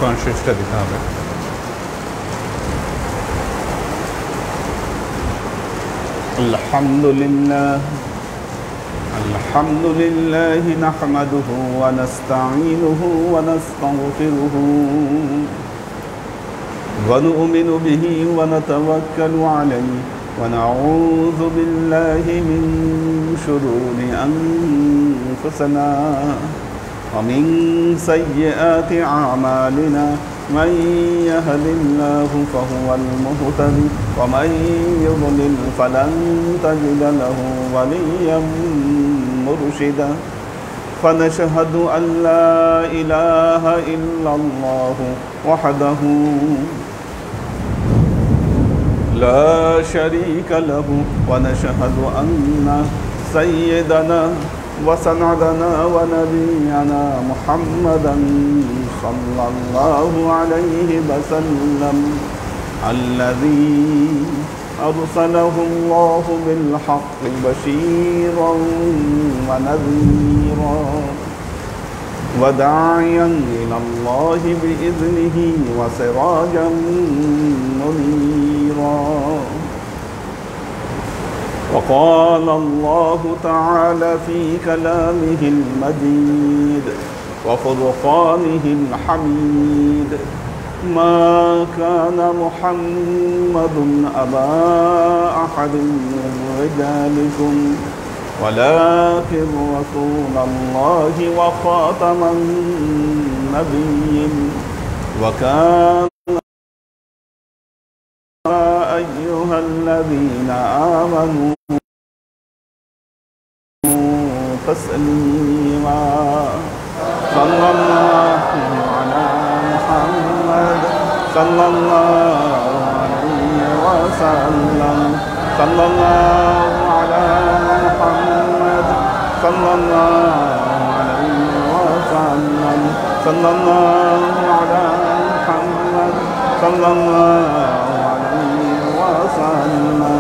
কনসিয়াসটা দিতে হবে। আলহামদুলিল্লাহ আলহামদুলিল্লাহি নাহমাদুহু ওয়া নাস্তাঈনুহু ওয়া নাস্তাগফিরুহু ওয়া নু'মিনু বিহি ওয়া নাতাওয়াক্কালু আলাইহি ওয়া নাউযু বিল্লাহি মিন শুরুরি আনফুসিনা ওয়া মিন সাইয়্যাতি আ'মালিনা من يهد الله فهو المهتدي ومن يضلل فلن تجد له وليا مرشدا فنشهد أن لا إله إلا الله وحده لا شريك له ونشهد أن سيدنا وسندنا ونبينا محمدا صلى الله عليه وسلم الذي أرسله الله بالحق بشيرا ونذيرا وداعيا إلى الله بإذنه وسراجا منيرا وقال الله تعالى في كلامه المجيد وفرقانه الحميد ما كان محمد أبا أحد من رجالكم ولكن رسول الله وخاتم النبيين وكان أيها الذين آمنوا تسليما صلى الله على محمد صلى الله عليه وسلم صلى الله على محمد صلى الله عليه وسلم صلى الله على محمد صلى الله عليه وسلم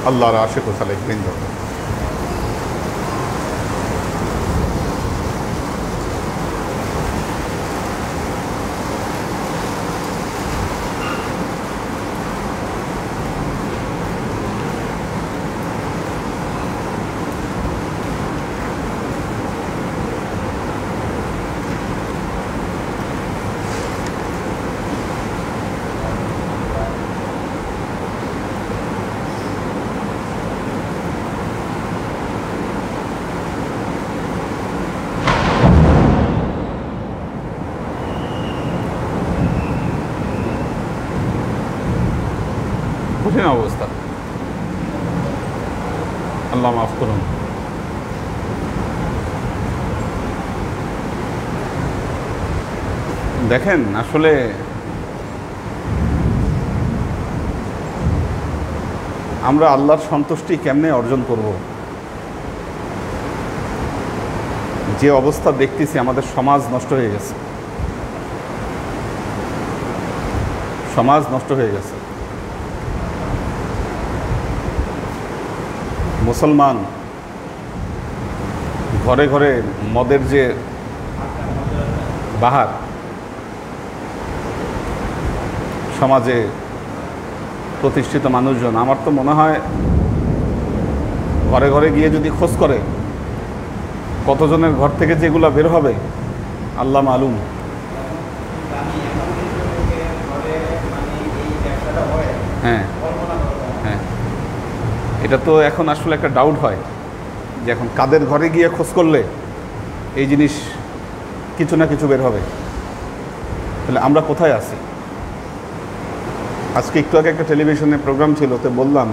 আল্লাহর আশিক ও সালেহীন কঠিন অবস্থা। আল্লাহ মাফ করুন। দেখেন আসলে আমরা আল্লাহর সন্তুষ্টি কেমনে অর্জন করব? যে অবস্থা দেখতেছি, আমাদের সমাজ নষ্ট হয়ে গেছে, সমাজ নষ্ট হয়ে গেছে। মুসলমান ঘরে ঘরে মদের যে বাহার, সমাজে প্রতিষ্ঠিত মানুষজন, আমার তো মনে হয় ঘরে ঘরে গিয়ে যদি খোঁজ করে কতজনের ঘর থেকে যেগুলো বের হবে আল্লাহ মালুম। হ্যাঁ হ্যাঁ, এটা তো এখন আসলে একটা ডাউট হয় যে এখন কাদের ঘরে গিয়ে খোঁজ করলে এই জিনিস কিছু না কিছু বের হবে। তাহলে আমরা কোথায় আছি? আজকে একটু আগে একটা টেলিভিশনে প্রোগ্রাম ছিল, তো বললাম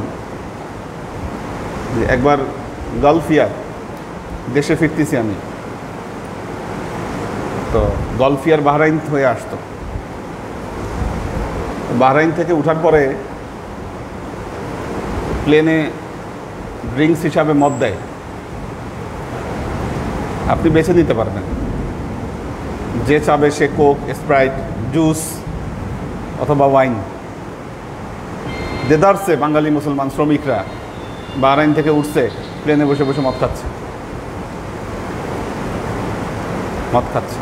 যে একবার গালফ ইয়ার দেশে ফিরতেছি আমি, তো গালফ ইয়ার বাহরাইন হয়ে আসতো। বাহরাইন থেকে উঠার পরে প্লেনে ড্রিঙ্কস হিসাবে মদ দেয়, আপনি বেছে নিতে পারবেন। যে চাবে সে কোক, স্প্রাইট, জুস অথবা ওয়াইন। দেদারসে বাঙালি মুসলমান শ্রমিকরা বাহরাইন থেকে উঠছে, প্লেনে বসে বসে মদ খাচ্ছে। মদ খাচ্ছে।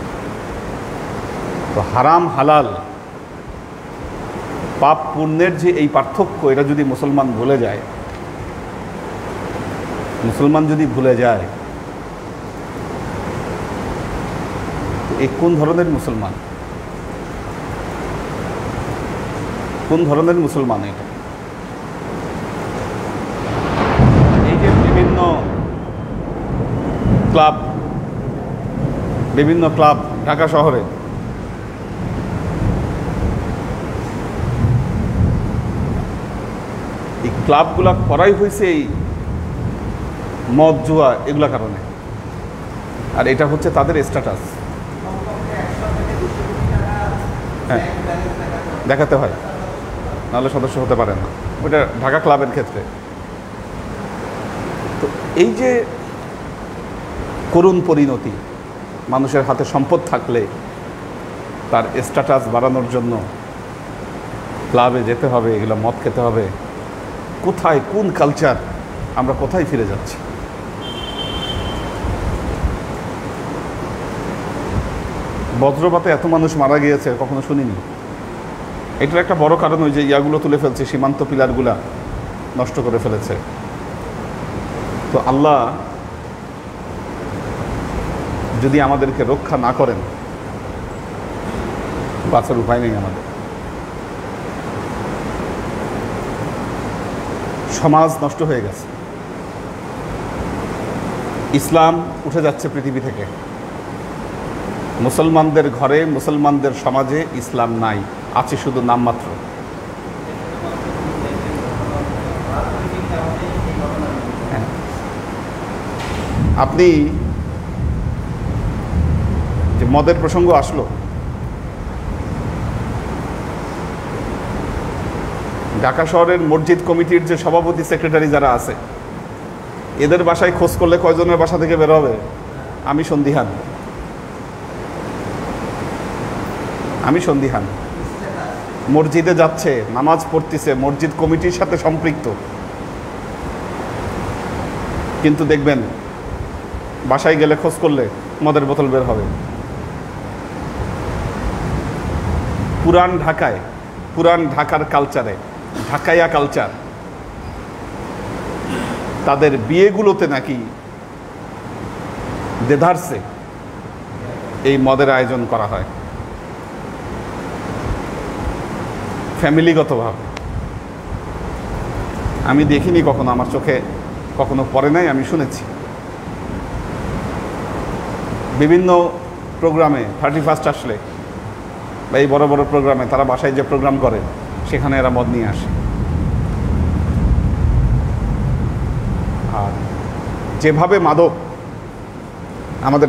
তো হারাম হালাল, পাপ পুণ্যের যে এই পার্থক্য, এটা যদি মুসলমান ভুলে যায়, এই কোন ধরনের মুসলমান, এটা? এই যে বিভিন্ন ক্লাব ঢাকা শহরে, এই ক্লাবগুলা করাই হয়েছে এই মদ জুয়া এগুলা কারণে। আর এটা হচ্ছে তাদের স্ট্যাটাস। হ্যাঁ, দেখাতে হয়, নাহলে সদস্য হতে পারে না। ওটা ঢাকা ক্লাবের ক্ষেত্রে। তো এই যে করুণ পরিণতি, মানুষের হাতে সম্পদ থাকলে তার স্ট্যাটাস বাড়ানোর জন্য ক্লাবে যেতে হবে, এগুলো মদ খেতে হবে। কোথায়, কোন কালচার, আমরা কোথায় ফিরে যাচ্ছি? বজ্রপাতে এত মানুষ মারা গিয়েছে কখনো শুনিনি। এটার একটা বড় কারণ ওই যে ইয়াগুলো তুলে ফেলছে, সীমান্ত পিলারগুলা নষ্ট করে ফেলেছে। তো আল্লাহ যদি আমাদেরকে রক্ষা না করেন, বাঁচার উপায় নেই আমাদের। সমাজ নষ্ট হয়ে গেছে, ইসলাম উঠে যাচ্ছে পৃথিবী থেকে। মুসলমানদের ঘরে, মুসলমানদের সমাজে ইসলাম নাই, আছে শুধু নামমাত্র। আপনি যে মদের প্রসঙ্গ আসলো, ঢাকা শহরের মসজিদ কমিটির যে সভাপতি সেক্রেটারি যারা আছে, এদের বাসায় খোঁজ করলে কয়জনের বাসা থেকে বের হবে আমি সন্দিহান। মসজিদে যাচ্ছে, নামাজ পড়তেছে, মসজিদ কমিটির সাথে সম্পৃক্ত, কিন্তু দেখবেন বাসায় গেলে খোঁজ করলে মদের বোতল বের হবে। পুরান ঢাকার কালচারে, ঢাকাইয়া কালচার, তাদের বিয়েগুলোতে নাকি দেধারসে এই মদের আয়োজন করা হয়, ফ্যামিলিগতভাবে। আমি দেখিনি কখনো, আমার চোখে কখনো পড়ে নাই, আমি শুনেছি। বিভিন্ন প্রোগ্রামে 31st আসলে বা এই বড় বড় প্রোগ্রামে তারা বাসায় যে প্রোগ্রাম করে, সেখানে এরা মদ নিয়ে আসে। আর যেভাবে মাদক, আমাদের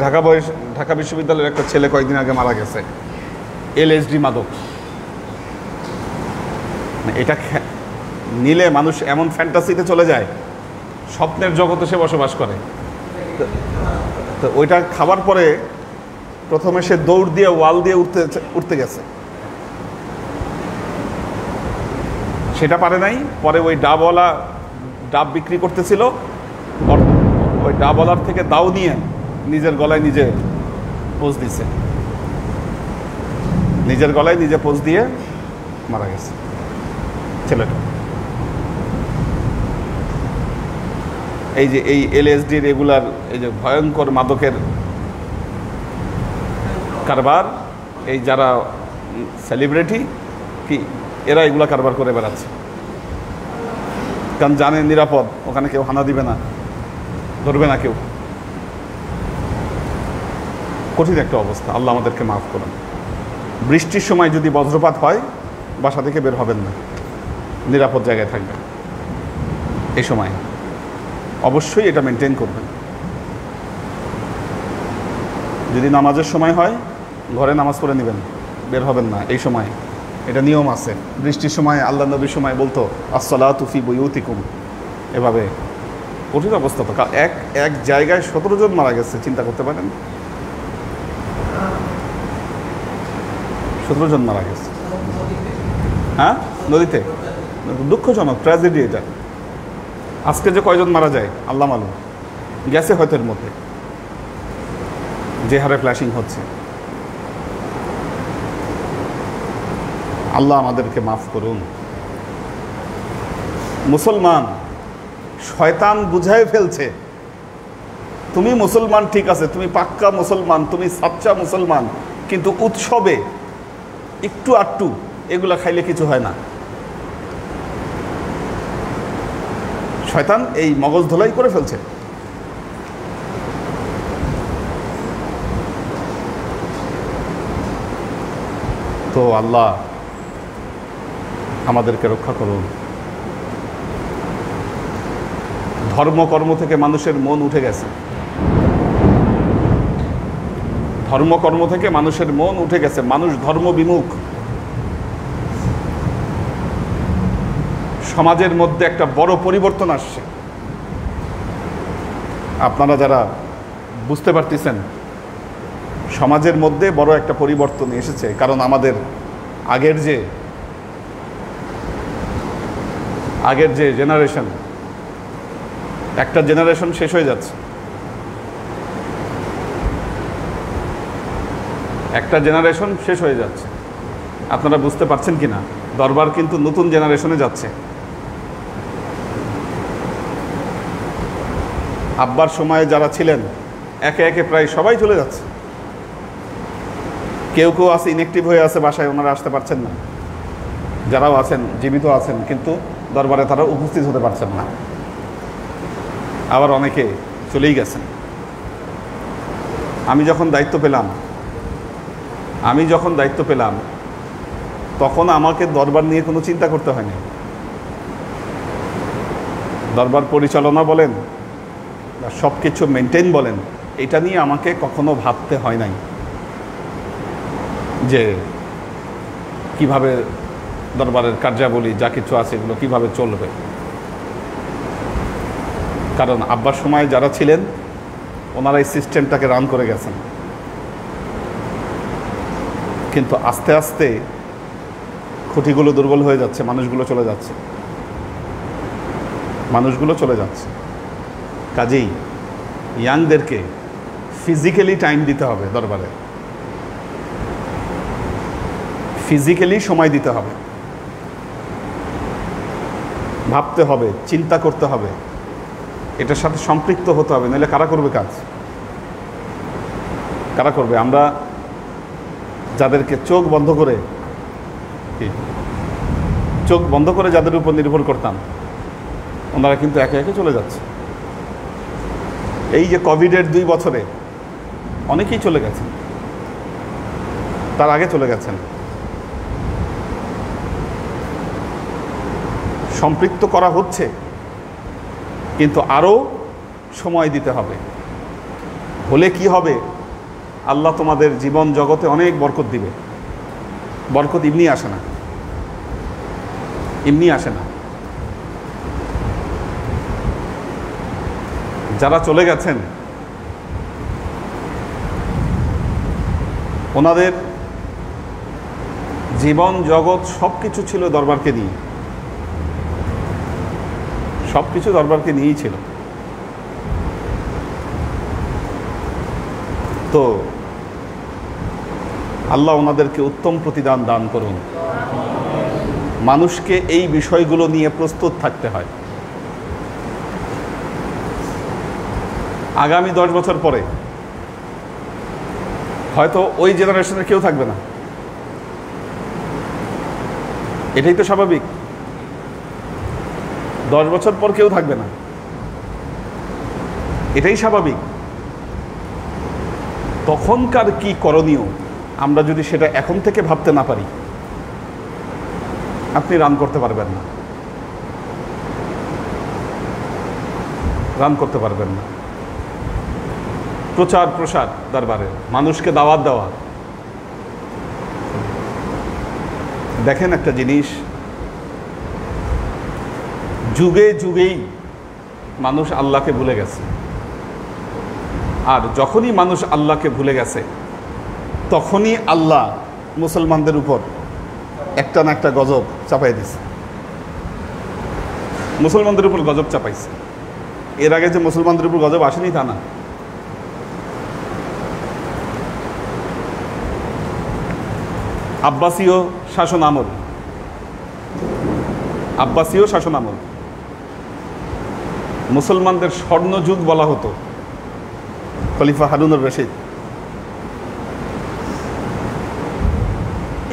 ঢাকা বিশ্ববিদ্যালয়ের একটা ছেলে কয়েকদিন আগে মারা গেছে, LSD মাদক। এটা নিলে মানুষ এমন ফ্যান্টাসিতে চলে যায়, স্বপ্নের জগতে সে বসবাস করে। তো ওইটা খাবার পরে প্রথমে সে দৌড় দিয়ে ওয়াল দিয়ে উঠতে গেছে, সেটা পারে নাই। পরে ওই ডাব বিক্রি করতেছিল, ওই ডাবওয়ালার থেকে দাও নিয়ে নিজের গলায় নিজে পোজ দিছে, নিজের গলায় নিজে পোজ দিয়ে মারা গেছে ছেলেটা। এই যে এই LSD রেগুলার, এই যে ভয়ঙ্কর মাদকের কারবার, এই যারা সেলিব্রিটি কি, এরা এগুলা কারবার করে বেড়াচ্ছে, কারণ জানে নিরাপদ, ওখানে কেউ হানা দিবে না, ধরবে না কেউ। কঠিন একটা অবস্থা, আল্লাহ আমাদেরকে মাফ করুন। বৃষ্টির সময় যদি বজ্রপাত হয়, বাসা থেকে বের হবেন না, নিরাপদ জায়গায় থাকবেন। এই সময় অবশ্যই এটা মেনটেন করবেন। যদি নামাজের সময় হয়, ঘরে নামাজ পড়ে নেবেন, বের হবেন না এই সময়। এটা নিয়ম আছে। বৃষ্টির সময় আল্লাহ নবীর সময় বলতো আসসালাতু ফি বুয়ুতিকুম, এভাবে। কঠিন অবস্থা তো, এক জায়গায় 17 জন মারা গেছে, চিন্তা করতে পারেন, 17 জন মারা গেছে। হ্যাঁ, নদীতে। দুঃখজনক, ট্র্যাজেডি এটা। আজকে যে কয়জন মারা যায় আল্লাহ মালুম, গেছে হয়তো এর মধ্যে। যে হারে ফ্ল্যাশিং হচ্ছে। আল্লাহ আমাদেরকে মাফ করুন। মুসলমান, শয়তান বুঝায় ফেলছে তুমি মুসলমান, ঠিক আছে, তুমি পাক্কা মুসলমান, তুমি সাচ্চা মুসলমান, কিন্তু উৎসবে একটু আটটু এগুলা খাইলে কিছু হয় না। শয়তান এই মগজ ধোলাই করে ফেলছে। তো আল্লাহ আমাদেরকে রক্ষা করুন। ধর্মকর্ম থেকে মানুষের মন উঠে গেছে, ধর্মকর্ম থেকে মানুষের মন উঠে গেছে, মানুষ ধর্ম বিমুখ। সমাজের মধ্যে একটা বড় পরিবর্তন আসছে। আপনারা যারা বুঝতে পারতেছেন, সমাজের মধ্যে বড় একটা পরিবর্তন এসেছে। কারণ আমাদের আগের যে জেনারেশন, একটা জেনারেশন শেষ হয়ে যাচ্ছে, একটা জেনারেশন শেষ হয়ে যাচ্ছে। আপনারা বুঝতে পারছেন কি না? দরবার কিন্তু নতুন জেনারেশনে যাচ্ছে। আব্বার সময়ে যারা ছিলেন একে একে প্রায় সবাই চলে যাচ্ছে। কেউ কেউ আছে ইনঅ্যাক্টিভ হয়ে আছে বাসায়, ওনারা আসতে পারছেন না। যারাও আছেন জীবিত আছেন, কিন্তু দরবারে তারা উপস্থিত হতে পারছেন না। আবার অনেকে চলেই গেছেন। আমি যখন দায়িত্ব পেলাম তখন আমাকে দরবার নিয়ে কোনো চিন্তা করতে হয়নি। দরবার পরিচালনা বলেন, সব কিছু মেনটেন বলেন, এটা নিয়ে আমাকে কখনো ভাবতে হয় নাই যে কিভাবে দরবারের কার্যাবলী যা কিছু আছে এগুলো কিভাবে চলবে। কারণ আব্বার সময় যারা ছিলেন ওনারা এই সিস্টেমটাকে রান করে গেছেন। কিন্তু আস্তে আস্তে খুঁটিগুলো দুর্বল হয়ে যাচ্ছে, মানুষগুলো চলে যাচ্ছে। কাজেই ইয়াংদেরকে ফিজিক্যালি টাইম দিতে হবে, দরবারে ফিজিক্যালি সময় দিতে হবে, ভাবতে হবে, চিন্তা করতে হবে, এটার সাথে সম্পৃক্ত হতে হবে। নাহলে কারা করবে কাজ? কারা করবে? আমরা যাদেরকে চোখ বন্ধ করে যাদের উপর নির্ভর করতাম, ওনারা কিন্তু একে একে চলে যাচ্ছে। এই যে কোভিডের 2 বছরে অনেকেই চলে গেছেন, তার আগে চলে গেছেন। সম্পৃক্ত করা হচ্ছে, কিন্তু আরও সময় দিতে হবে। হলে কি হবে? আল্লাহ তোমাদের জীবন জগতে অনেক বরকত দিবে। বরকত এমনি আসে না। যারা চলে গেছেন ওনাদের জীবন জগৎ সব কিছু ছিল দরবারকে নিয়ে, সব কিছু দরবারকে নিয়েই ছিল। তো আল্লাহ ওনাদেরকে উত্তম প্রতিদান দান করুন। মানুষকে এই বিষয়গুলো নিয়ে প্রস্তুত থাকতে হয়। আগামী 10 বছর পরে হয়তো ওই জেনারেশনের কেউ থাকবে না, এটাই তো স্বাভাবিক। 10 বছর পর কেউ থাকবে না, এটাই স্বাভাবিক। তখনকার কি করণীয় আমরা যদি সেটা এখন থেকে ভাবতে না পারি, আপনি রান করতে পারবেন না। প্রচার প্রসার দরবারে, মানুষকে দাওয়াত দেওয়া। দেখেন একটা জিনিস, যুগে যুগেই মানুষ আল্লাহকে ভুলে গেছে। আর যখনই মানুষ আল্লাহকে ভুলে গেছে, তখনই আল্লাহ মুসলমানদের উপর একটা না একটা গজব চাপাই দিছে। মুসলমানদের উপর গজব চাপাইছে। এর আগে যে মুসলমানদের উপর গজব আসেনি তা না, আব্বাসীয় শাসন আমল, আব্বাসীয় শাসন আমল মুসলমানদের স্বর্ণযুগ বলা হতো। খলিফা হারুনুর রশিদ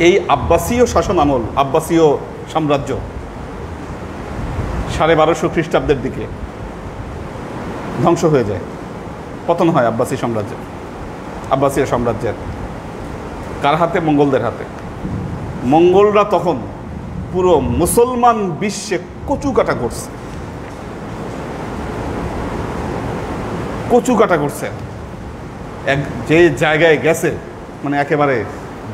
এই আব্বাসীয় শাসন আমল, আব্বাসীয় সাম্রাজ্য 1250 খ্রিস্টাব্দের দিকে ধ্বংস হয়ে যায়, পতন হয় আব্বাসী সাম্রাজ্য, আব্বাসীয় সাম্রাজ্যের। কার হাতে? মঙ্গলদের হাতে। মঙ্গলরা তখন পুরো মুসলমান বিশ্বে কচুকাটা করছে, কচুকাটা করছে। এক যে জায়গায় গেছে মানে একেবারে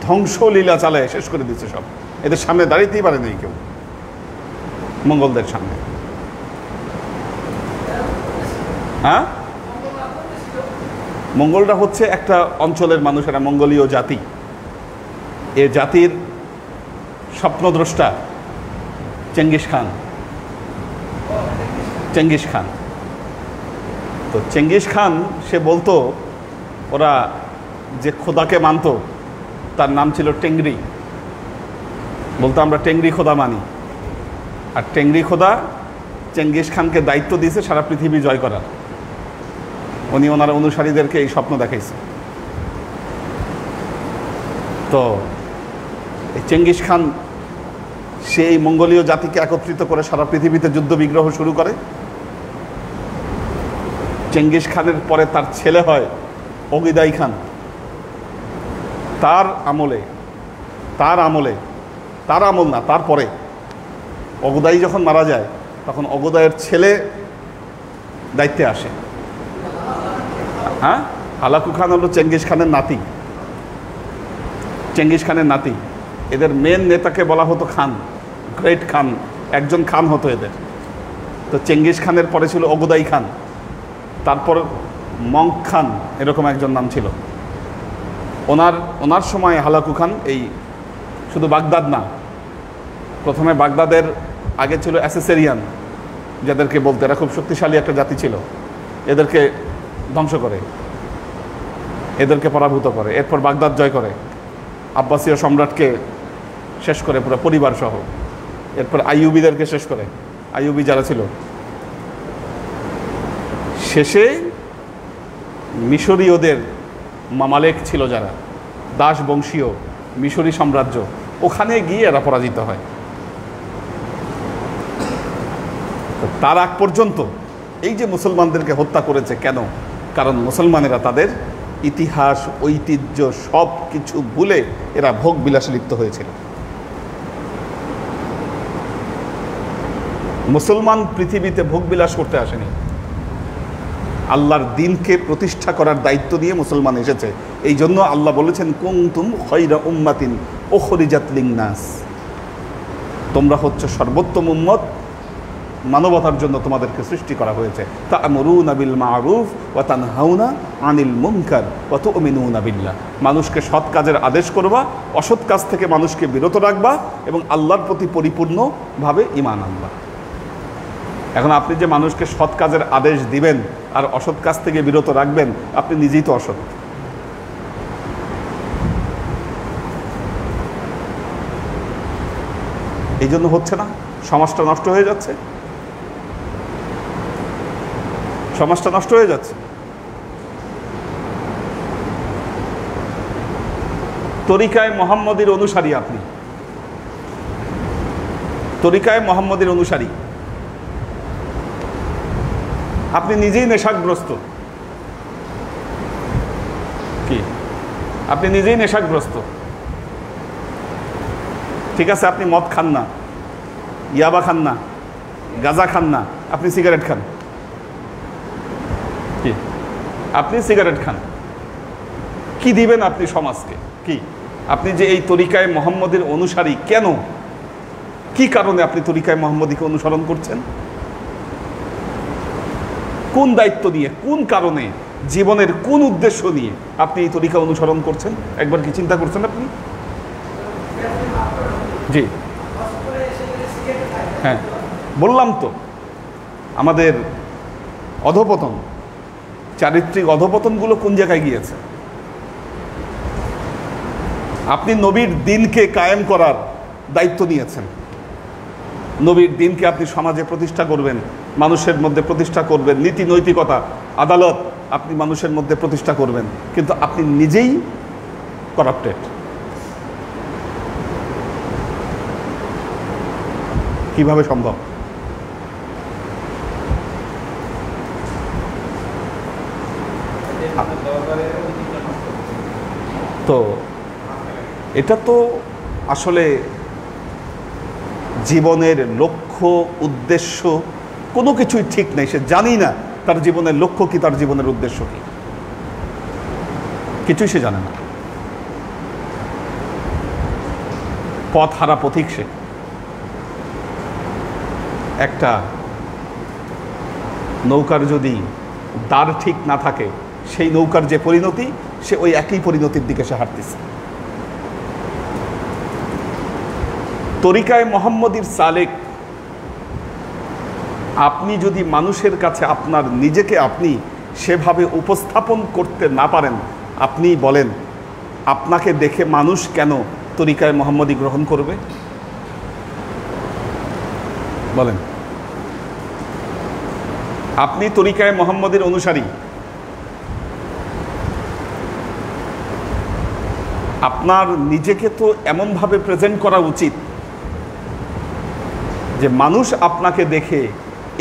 ধ্বংসলীলা চালায় শেষ করে দিচ্ছে সব। এদের সামনে দাঁড়িয়েতেই পারে নাই কেউ, মঙ্গলদের সামনে। হ্যাঁ, মঙ্গলরা হচ্ছে একটা অঞ্চলের মানুষেরা, মঙ্গোলীয় জাতি। এ জাতির স্বপ্নদ্রষ্টা চেঙ্গিস খান। চেঙ্গিস খান তো চেঙ্গিস খান সে বলতো ওরা যে খোদাকে মানত তার নাম ছিল টেংরি। বলতো আমরা টেংরি খোদা মানি। আর টেংরি খোদা চেঙ্গিস খানকে দায়িত্ব দিয়েছে সারা পৃথিবী জয় করার। উনি ওনার অনুসারীদেরকে এই স্বপ্ন দেখাইছে। তো এই চেঙ্গিস খান সেই মঙ্গোলীয় জাতিকে একত্রিত করে সারা পৃথিবীতে যুদ্ধ বিগ্রহ শুরু করে। চেঙ্গিস খানের পরে তার ছেলে হয় অগিদাই খান। তার আমল না, তারপরে অগদাই যখন মারা যায় তখন অগদাইয়ের ছেলে দায়িত্বে আসে। হ্যাঁ, হালাকু খান হলো চেঙ্গিস খানের নাতি। চেঙ্গিস খানের নাতি। এদের মেন নেতাকে বলা হতো খান, গ্রেট খান। একজন খান হতো এদের। তো চেঙ্গিস খানের পরে ছিল অগদাই খান, তারপর মঙ্ক খান, এরকম একজন নাম ছিল। ওনার সময় হালাকু খান এই শুধু বাগদাদ না, প্রথমে বাগদাদের আগে ছিল অ্যাসেসেরিয়ান, যাদেরকে বলতে এরা খুব শক্তিশালী একটা জাতি ছিল। এদেরকে ধ্বংস করে, এদেরকে পরাভূত করে। এরপর বাগদাদ জয় করে, আব্বাসীয় সম্রাটকে শেষ করে পুরো পরিবার সহ। এরপর আইয়ুবিদেরকে শেষ করে, আইয়ুবি যারা ছিল। শেষে মিশরীয়দের মামালেক ছিল যারা, দাস বংশীয় মিশরী সাম্রাজ্য, ওখানে গিয়ে এরা পরাজিত হয়। তার আগ পর্যন্ত এই যে মুসলমানদেরকে হত্যা করেছে কেন? কারণ মুসলমানেরা তাদের ইতিহাস, ঐতিহ্য সব কিছু ভুলে এরা ভোগ বিলাসে লিপ্ত হয়েছিল। মুসলমান পৃথিবীতে ভোগ বিলাস করতে আসেনি, আল্লাহর দ্বীনকে প্রতিষ্ঠা করার দায়িত্ব নিয়ে মুসলমান এসেছে। এই জন্য আল্লাহ বলেছেন কুনতুম খায়রা উম্মাতিন উখরিজাত লিন-নাস, তোমরা হচ্ছে সর্বোত্তম উম্মত, মানবতার জন্য তোমাদেরকে সৃষ্টি করা হয়েছে। তা'মুরুনা বিল মা'রুফ ওয়া তানহাউনা আনিল মুনকার ওয়া তু'মিনুনা বিল্লাহ, মানুষকে সৎ কাজের আদেশ করবা, অসৎ কাজ থেকে মানুষকে বিরত রাখবা এবং আল্লাহর প্রতি পরিপূর্ণভাবে ঈমান আনবা। এখন আপনি যে মানুষকে সৎ কাজের আদেশ দিবেন আর অসৎ কাজ থেকে বিরত রাখবেন, আপনি নিজেই তো অসৎ। এই জন্য হচ্ছে না, সমাজটা নষ্ট হয়ে যাচ্ছে, সমাজটা নষ্ট হয়ে যাচ্ছে। তরিকায় মুহাম্মদীর অনুসারী, আপনি তরিকায় মুহাম্মদীর অনুসারী, আপনি নিজেই নেশাগ্রস্ত। কি? আপনি নিজেই নেশাগ্রস্ত। ঠিক আছে, আপনি মদ খান না, ইয়াবা খান না, গাঁজা খান না, আপনি সিগারেট খান। কি? আপনি সিগারেট খান। কি দিবেন আপনি সমাজকে? কি? আপনি যে এই তরিকায় মুহাম্মদীর অনুসারী, কেন, কি কারণে আপনি তরিকায় মুহাম্মদীকে অনুসরণ করছেন? কোন দায়িত্ব নিয়ে, কোন কারণে, জীবনের কোন উদ্দেশ্য নিয়ে আপনি এই তরিকা অনুসরণ করছেন? একবার কি চিন্তা করছেন আপনি? জি হ্যাঁ, বললাম তো আমাদের অধঃপতন, চারিত্রিক অধঃপতনগুলো কোন জায়গায় গিয়েছে। আপনি নবীর দিনকে কায়েম করার দায়িত্ব নিয়েছেন। নবীর দিনকে আপনি সমাজে প্রতিষ্ঠা করবেন, মানুষের মধ্যে প্রতিষ্ঠা করবেন, নীতি নৈতিকতা আদালত আপনি মানুষের মধ্যে প্রতিষ্ঠা করবেন, কিন্তু আপনি নিজেই করাপ্টেড। কিভাবে সম্ভব? তো এটা তো আসলে জীবনের লক্ষ্য উদ্দেশ্য কোনো কিছুই ঠিক নেই। সে জানি না তার জীবনের লক্ষ্য কি, তার জীবনের উদ্দেশ্য কি, কিছুই সে জানে না। পথ হারা পথিক সে। একটা নৌকার যদি দ্বার ঠিক না থাকে, সেই নৌকার যে পরিণতি, সে ওই একই পরিণতির দিকে সে হাঁটতেছে। তরিকায় মোহাম্মদীর সালেক, আপনি যদি মানুষের কাছে আপনার নিজেকে আপনি সেভাবে উপস্থাপন করতে না পারেন, আপনি বলেন আপনাকে দেখে মানুষ কেন তরিকায় মোহাম্মদী গ্রহণ করবে? বলেন, আপনি তরিকায় মোহাম্মদীর অনুসারী, আপনার নিজেকে তো এমনভাবে প্রেজেন্ট করা উচিত যে মানুষ আপনাকে দেখে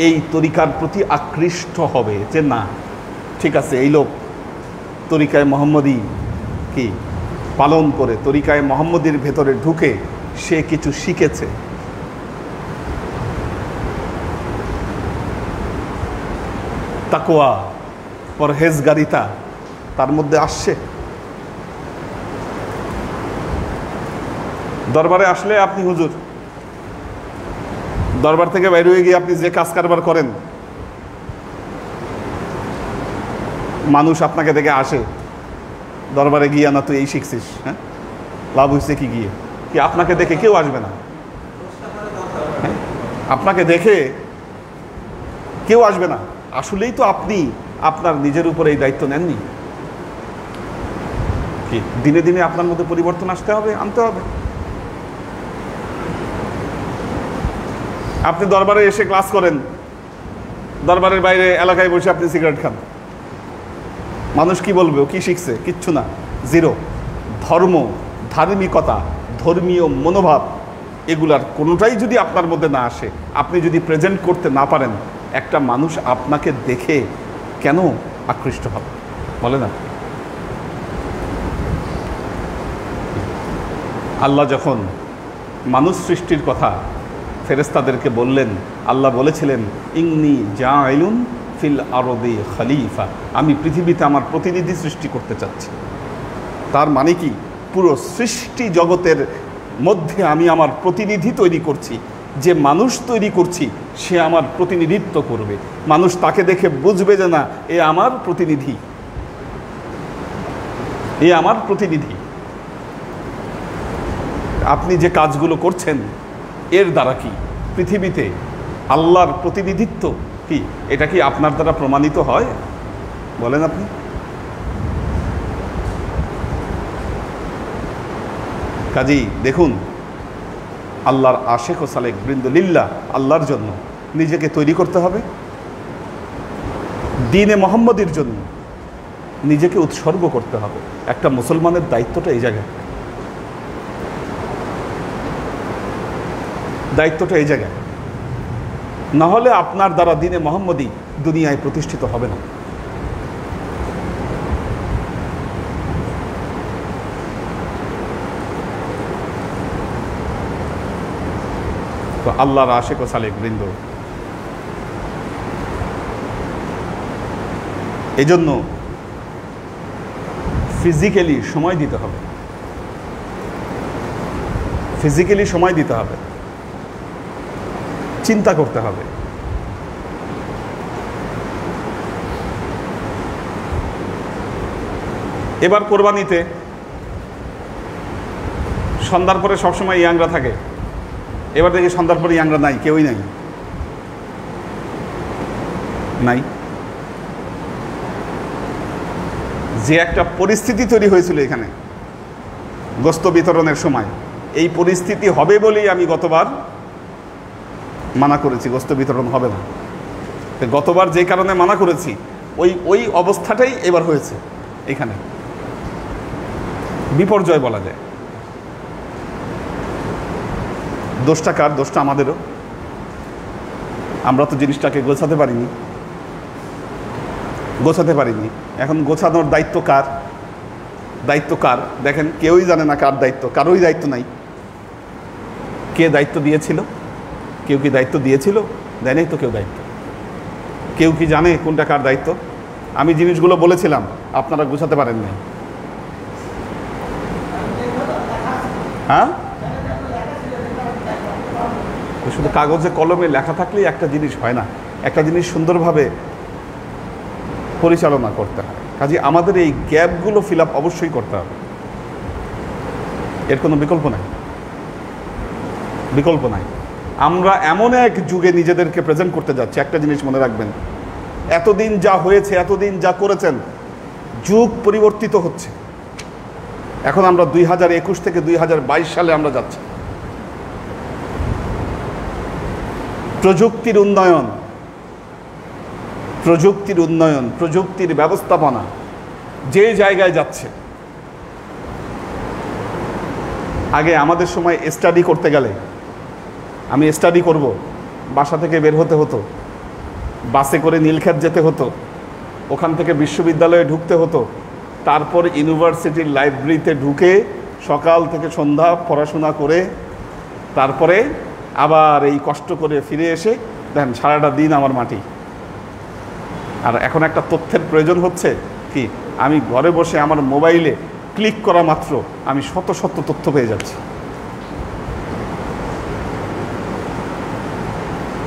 এই তরিকার প্রতি আকৃষ্ট হবে, যে না ঠিক আছে, এই লোক তরিকায় মোহাম্মদী কি পালন করে, তরিকায় মোহাম্মদীর ভেতরে ঢুকে সে কিছু শিখেছে। তাকওয়া, পরহেজগারিতা তার মধ্যে আসছে। দরবারে আসলে আপনি হুজুর, দরবার থেকে বাইরে হয়ে গিয়ে আপনি যে কাজ কারবার করেন, মানুষ আপনাকে দেখে আসে, দরবারে গিয়ে না তুই এই শিখছিস, হ্যাঁ লাভ হয়েছে কি গিয়ে, কি আপনাকে দেখে কেউ আসবে না, আপনাকে দেখে কেউ আসবে না। আসলেই তো আপনি আপনার নিজের উপরে এই দায়িত্ব নেননি। কি দিনে দিনে আপনার মধ্যে পরিবর্তন আসতে হবে, আনতে হবে। আপনি দরবারে এসে ক্লাস করেন, দরবারের বাইরে এলাকায় বসে আপনি সিগারেট খান, মানুষ কি বলবে? ও কি শিখছে? কিচ্ছু না, জিরো। ধর্ম, ধার্মিকতা, ধর্মীয় মনোভাব এগুলার কোনোটাই যদি আপনার মধ্যে না আসে, আপনি যদি প্রেজেন্ট করতে না পারেন, একটা মানুষ আপনাকে দেখে কেন আকৃষ্ট হবে? বলে না? আল্লাহ যখন মানুষ সৃষ্টির কথা ফেরেশতাদেরকে বললেন, আল্লাহ বলেছিলেন ইন্নী জাইলুন ফিল আরদি খলিফা, আমি পৃথিবীতে আমার প্রতিনিধি সৃষ্টি করতে চাচ্ছি। তার মানে কি? পুরো সৃষ্টি জগতের মধ্যে আমি আমার প্রতিনিধি তৈরি করছি। যে মানুষ তৈরি করছি সে আমার প্রতিনিধিত্ব করবে, মানুষ তাকে দেখে বুঝবে যে না এ আমার প্রতিনিধি, এ আমার প্রতিনিধি। আপনি যে কাজগুলো করছেন এর দ্বারা কি পৃথিবীতে আল্লাহর প্রতিনিধিত্ব কি এটা কি আপনার দ্বারা প্রমাণিত হয়? বলেন আপনি। কাজেই দেখুন, আল্লাহর আশেক ও সালেক বৃন্দ লিল্লাহ, আল্লাহর জন্য নিজেকে তৈরি করতে হবে, দ্বীনে মোহাম্মদীর জন্য নিজেকে উৎসর্গ করতে হবে। একটা মুসলমানের দায়িত্বটা এই জায়গায়, দায়িত্বটা এই জায়গায়। না হলে আপনার দ্বারা দ্বীনে মোহাম্মদী দুনিয়ায় প্রতিষ্ঠিত হবে না। তো আল্লাহর আশেক ও সালেক বৃন্দ, এই জন্য ফিজিক্যালি সময় দিতে হবে, ফিজিক্যালি সময় দিতে হবে, চিন্তা করতে হবে। এবার কোরবানিতে সন্ধ্যার পরে সবসময় ইয়াংরা থাকে, এবার দেখি সন্ধ্যার পরে ইয়াংরা নাই, কেউই নাই, নাই। যে একটা পরিস্থিতি তৈরি হয়েছিল এখানে, গোস্ত বিতরণের সময় এই পরিস্থিতি হবে বলেই আমি গতবার মানা করেছি, গোস্ত বিতরণ হবে না। গতবার যে কারণে মানা করেছি ওই অবস্থাটাই এবার হয়েছে। এখানে বিপর্যয় বলা যায়। দোষটা কার? দোষটা আমাদেরও। আমরা তো জিনিসটাকে গোছাতে পারিনি। এখন গোছানোর দায়িত্ব কার? দেখেন, কেউই জানে না কার দায়িত্ব, কারোই দায়িত্ব নাই। কে দায়িত্ব দিয়েছিল? কেউ কি দায়িত্ব দিয়েছিল? দেয় নাই তো কেউ দায়িত্ব। কেউ কি জানে কোনটা কার দায়িত্ব? আমি জিনিসগুলো বলেছিলাম, আপনারা গোছাতে পারেন নাই। হ্যাঁ, শুধু কাগজে কলমে লেখা থাকলেই একটা জিনিস হয় না, একটা জিনিস সুন্দরভাবে পরিচালনা করতে হয়। কাজে আমাদের এই গ্যাপগুলো ফিল আপ অবশ্যই করতে হবে, এর কোনো বিকল্প নাই। আমরা এমন এক যুগে নিজেদেরকে প্রেজেন্ট করতে যাচ্ছি, একটা জিনিস মনে রাখবেন, এতদিন যা হয়েছে, এতদিন যা করেছেন, যুগ পরিবর্তিত হচ্ছে। এখন আমরা 2021 থেকে 2022 সালে আমরা যাচ্ছি। প্রযুক্তির উন্নয়ন, প্রযুক্তির ব্যবস্থাপনা যে জায়গায় যাচ্ছে। আগে আমাদের সময় স্টাডি করতে গেলে, আমি স্টাডি করব, বাসা থেকে বের হতে হতো, বাসে করে নীলক্ষেত যেতে হতো, ওখান থেকে বিশ্ববিদ্যালয়ে ঢুকতে হতো, তারপর ইউনিভার্সিটির লাইব্রেরিতে ঢুকে সকাল থেকে সন্ধ্যা পড়াশোনা করে তারপরে আবার এই কষ্ট করে ফিরে এসে দেখেন সারাটা দিন আমার মাটি। আর এখন একটা তথ্যের প্রয়োজন হচ্ছে কি, আমি ঘরে বসে আমার মোবাইলে ক্লিক করা মাত্র আমি শত শত তথ্য পেয়ে যাচ্ছি।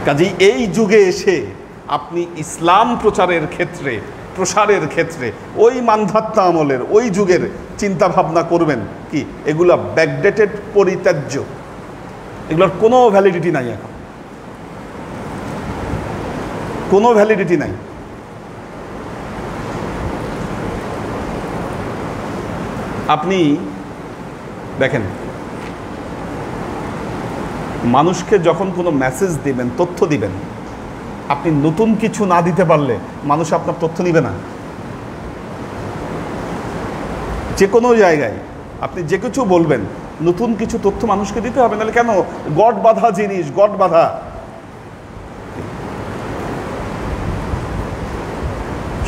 কাজেই এই যুগে এসে আপনি ইসলাম প্রসারের ক্ষেত্রে ওই মানধাত্তা আমলের ওই যুগের চিন্তা ভাবনা করবেন কি, এগুলা ব্যাকডেটেড, পরিত্যাজ্য, এগুলোর কোনো ভ্যালিডিটি নাই, এখন কোনো ভ্যালিডিটি নাই। আপনি দেখেন, মানুষকে যখন কোনো মেসেজ দিবেন, তথ্য দিবেন, আপনি নতুন কিছু না দিতে পারলে মানুষ আপনার তথ্য নিবে না। যে কোনো জায়গায় আপনি যে কিছু বলবেন, নতুন কিছু তথ্য মানুষকে দিতে হবে, নাহলে কেন? গড বাঁধা জিনিস, গড বাঁধা।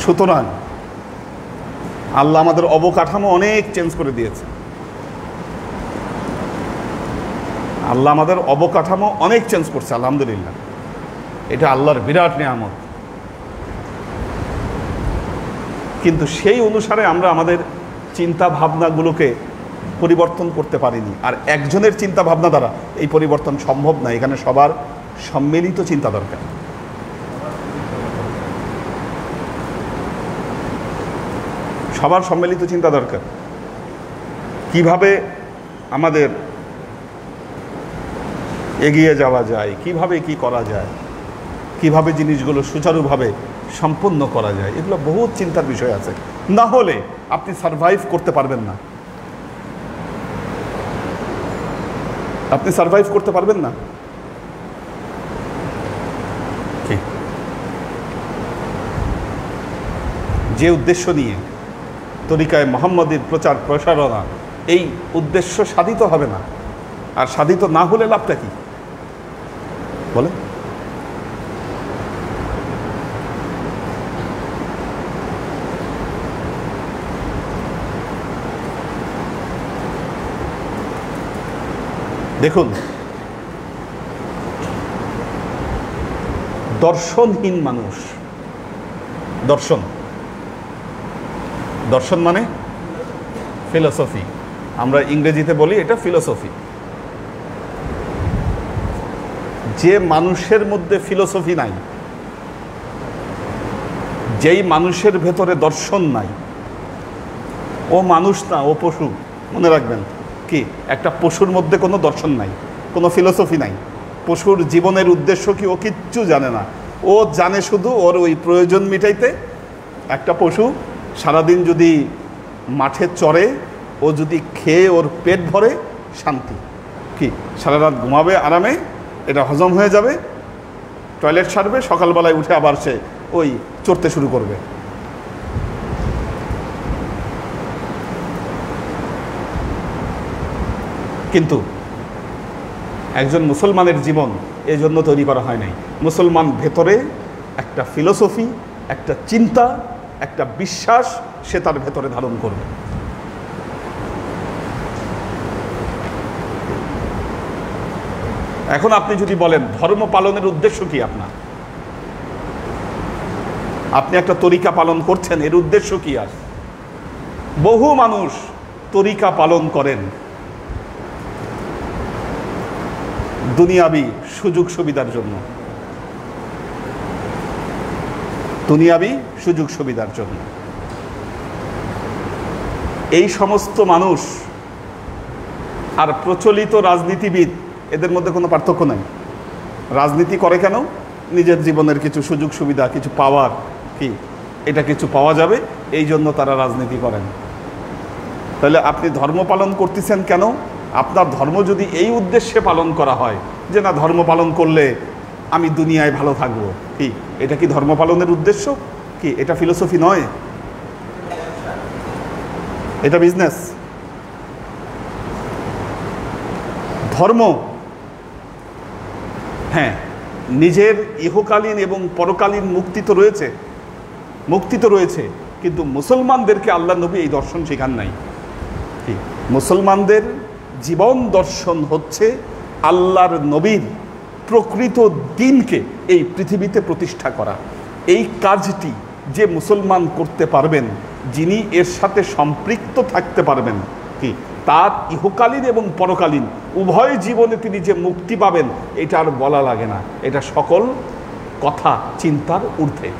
সুতরাং আল্লাহ আমাদের অবকাঠামো অনেক চেঞ্জ করে দিয়েছে। আলহামদুলিল্লাহ, এটা আল্লাহর বিরাট নিয়ামত। কিন্তু সেই অনুসারে আমরা আমাদের চিন্তা ভাবনাগুলোকে পরিবর্তন করতে পারিনি। আর একজনের চিন্তা ভাবনা দ্বারা এই পরিবর্তন সম্ভব না, এখানে সবার সম্মিলিত চিন্তা দরকার। কিভাবে আমাদের এগিয়ে যাওয়া যায়, কিভাবে কি করা যায়, কিভাবে জিনিসগুলো সুচারুভাবে সম্পন্ন করা যায়, এগুলো বহুত চিন্তার বিষয় আছে। না হলে আপনি সারভাইভ করতে পারবেন না। যে উদ্দেশ্য নিয়ে তরিকায় মুহাম্মাদীর প্রচার প্রসারণা, এই উদ্দেশ্য সাধিত হবে না। আর সাধিত না হলে লাভটা কি বলে? দেখুন, দর্শনহীন মানুষ, দর্শন মানে ফিলোসফি, আমরা ইংরেজিতে বলি এটা ফিলোসফি। যে মানুষের মধ্যে ফিলোসফি নাই, যেই মানুষের ভেতরে দর্শন নাই, ও মানুষ না, ও পশু। মনে রাখবেন কি, একটা পশুর মধ্যে কোনো দর্শন নাই, কোনো ফিলোসফি নাই। পশুর জীবনের উদ্দেশ্য কি, ও কিচ্ছু জানে না। ও জানে শুধু ওর ওই প্রয়োজন মিটাইতে। একটা পশু সারাদিন যদি মাঠে চড়ে, ও যদি খেয়ে ওর পেট ভরে শান্তি, কি সারা রাত ঘুমাবে আরামে, এটা হজম হয়ে যাবে, টয়লেট সারবে, সকালবেলায় উঠে আবার সে ওই চড়তে শুরু করবে। কিন্তু একজন মুসলমানের জীবন এই জন্য তৈরি করা হয় নাই। মুসলমান ভেতরে একটা ফিলোসফি, একটা চিন্তা, একটা বিশ্বাস সে তার ভেতরে ধারণ করবে। এখন আপনি যদি বলেন ধর্ম পালনের উদ্দেশ্য কি আপনার, আপনি একটা তরিকা পালন করছেন, এর উদ্দেশ্য কি? আর বহু মানুষ তরিকা পালন করেন দুনিয়াবি সুযোগ সুবিধার জন্য, দুনিয়াবি সুযোগ সুবিধার জন্য। এই সমস্ত মানুষ আর প্রচলিত রাজনীতিবিদ, এদের মধ্যে কোনো পার্থক্য নাই। রাজনীতি করে কেন? নিজের জীবনের কিছু সুযোগ সুবিধা, কিছু পাওয়ার, কি এটা কিছু পাওয়া যাবে, এই জন্য তারা রাজনীতি করেন। তাহলে আপনি ধর্ম পালন করতেছেন কেন? আপনার ধর্ম যদি এই উদ্দেশ্যে পালন করা হয় যে না, ধর্ম পালন করলে আমি দুনিয়ায় ভালো থাকবো, কি এটা কি ধর্ম পালনের উদ্দেশ্য? কি এটা ফিলোসফি নয়, এটা বিজনেস। ধর্ম, হ্যাঁ, নিজের ইহকালীন এবং পরকালীন মুক্তি তো রয়েছে, মুক্তি তো রয়েছে, কিন্তু মুসলমানদেরকে আল্লাহ নবী এই দর্শন শেখান নাই। কি মুসলমানদের জীবন দর্শন হচ্ছে আল্লাহর নবীর প্রকৃত দ্বীনকে এই পৃথিবীতে প্রতিষ্ঠা করা। এই কাজটি যে মুসলমান করতে পারবেন, যিনি এর সাথে সম্পৃক্ত থাকতে পারবেন, কি তার ইহকালীন এবং পরকালীন উভয় জীবনে তিনি যে মুক্তি পাবেন, এটা আর বলা লাগে না, এটা সকল কথা চিন্তার ঊর্ধ্বে।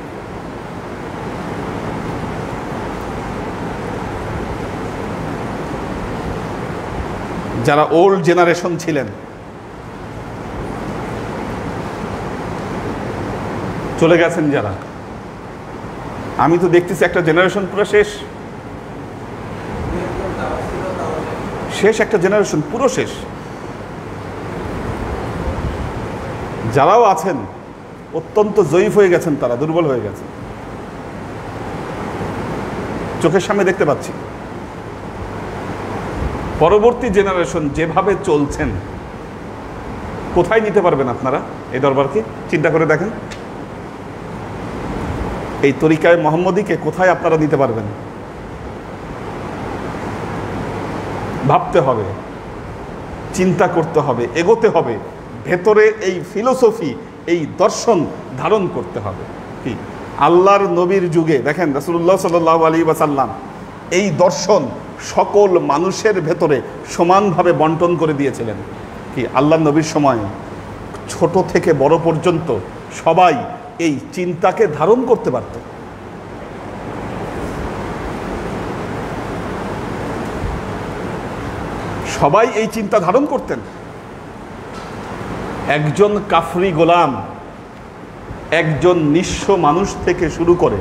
যারা ওল্ড জেনারেশন ছিলেন, চলে গেছেন যারা, আমি তো দেখতেছি একটা জেনারেশন পুরো শেষ, শেষ একটা জেনারেশন পুরো শেষ। যারাও আছেন অত্যন্ত জয়ীফ হয়ে গেছেন, তারা দুর্বল হয়ে গেছে, চোখের সামনে দেখতে পাচ্ছি। পরবর্তী জেনারেশন যেভাবে চলছেন, কোথায় নিতে পারবেন আপনারা এই দরবারকে? চিন্তা করে দেখেন, এই তরিকায় মোহাম্মদীকে কোথায় আপনারা নিতে পারবেন? ভাবতে হবে, চিন্তা করতে হবে, এগোতে হবে, ভেতরে এই ফিলোসফি, এই দর্শন ধারণ করতে হবে। কি আল্লাহর নবীর যুগে দেখেন রাসূলুল্লাহ সাল্লাল্লাহু আলাইহি ওয়াসাল্লাম এই দর্শন সকল মানুষের ভেতরে সমানভাবে বন্টন করে দিয়েছিলেন। কি আল্লাহর নবীর সময় ছোট থেকে বড় পর্যন্ত সবাই এই চিন্তাকে ধারণ করতে পারত। সবাই এই চিন্তা ধারণ করতেন। একজন কাফরি গোলাম, একজন নিঃস্ব মানুষ থেকে শুরু করে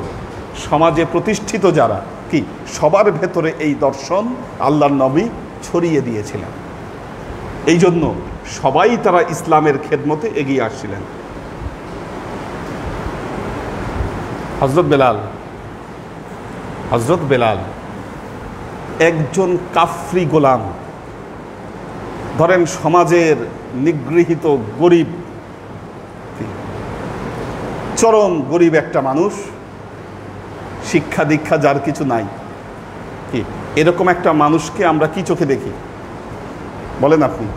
সমাজে প্রতিষ্ঠিত যারা, কি সবার ভেতরে এই দর্শন আল্লাহর নবী ছড়িয়ে দিয়েছিলেন। এই জন্য সবাই তারা ইসলামের খেদমতে এগিয়ে আসছিলেন। হযরত বেলাল একজন কাফরি গোলাম, ধরেন সমাজের নিগৃহীত গরিব, চরম গরিব একটা মানুষ, শিক্ষা দীক্ষা যার কিছু নাই, কি এরকম একটা মানুষকে আমরা কি চোখে দেখি বলেন আপনি?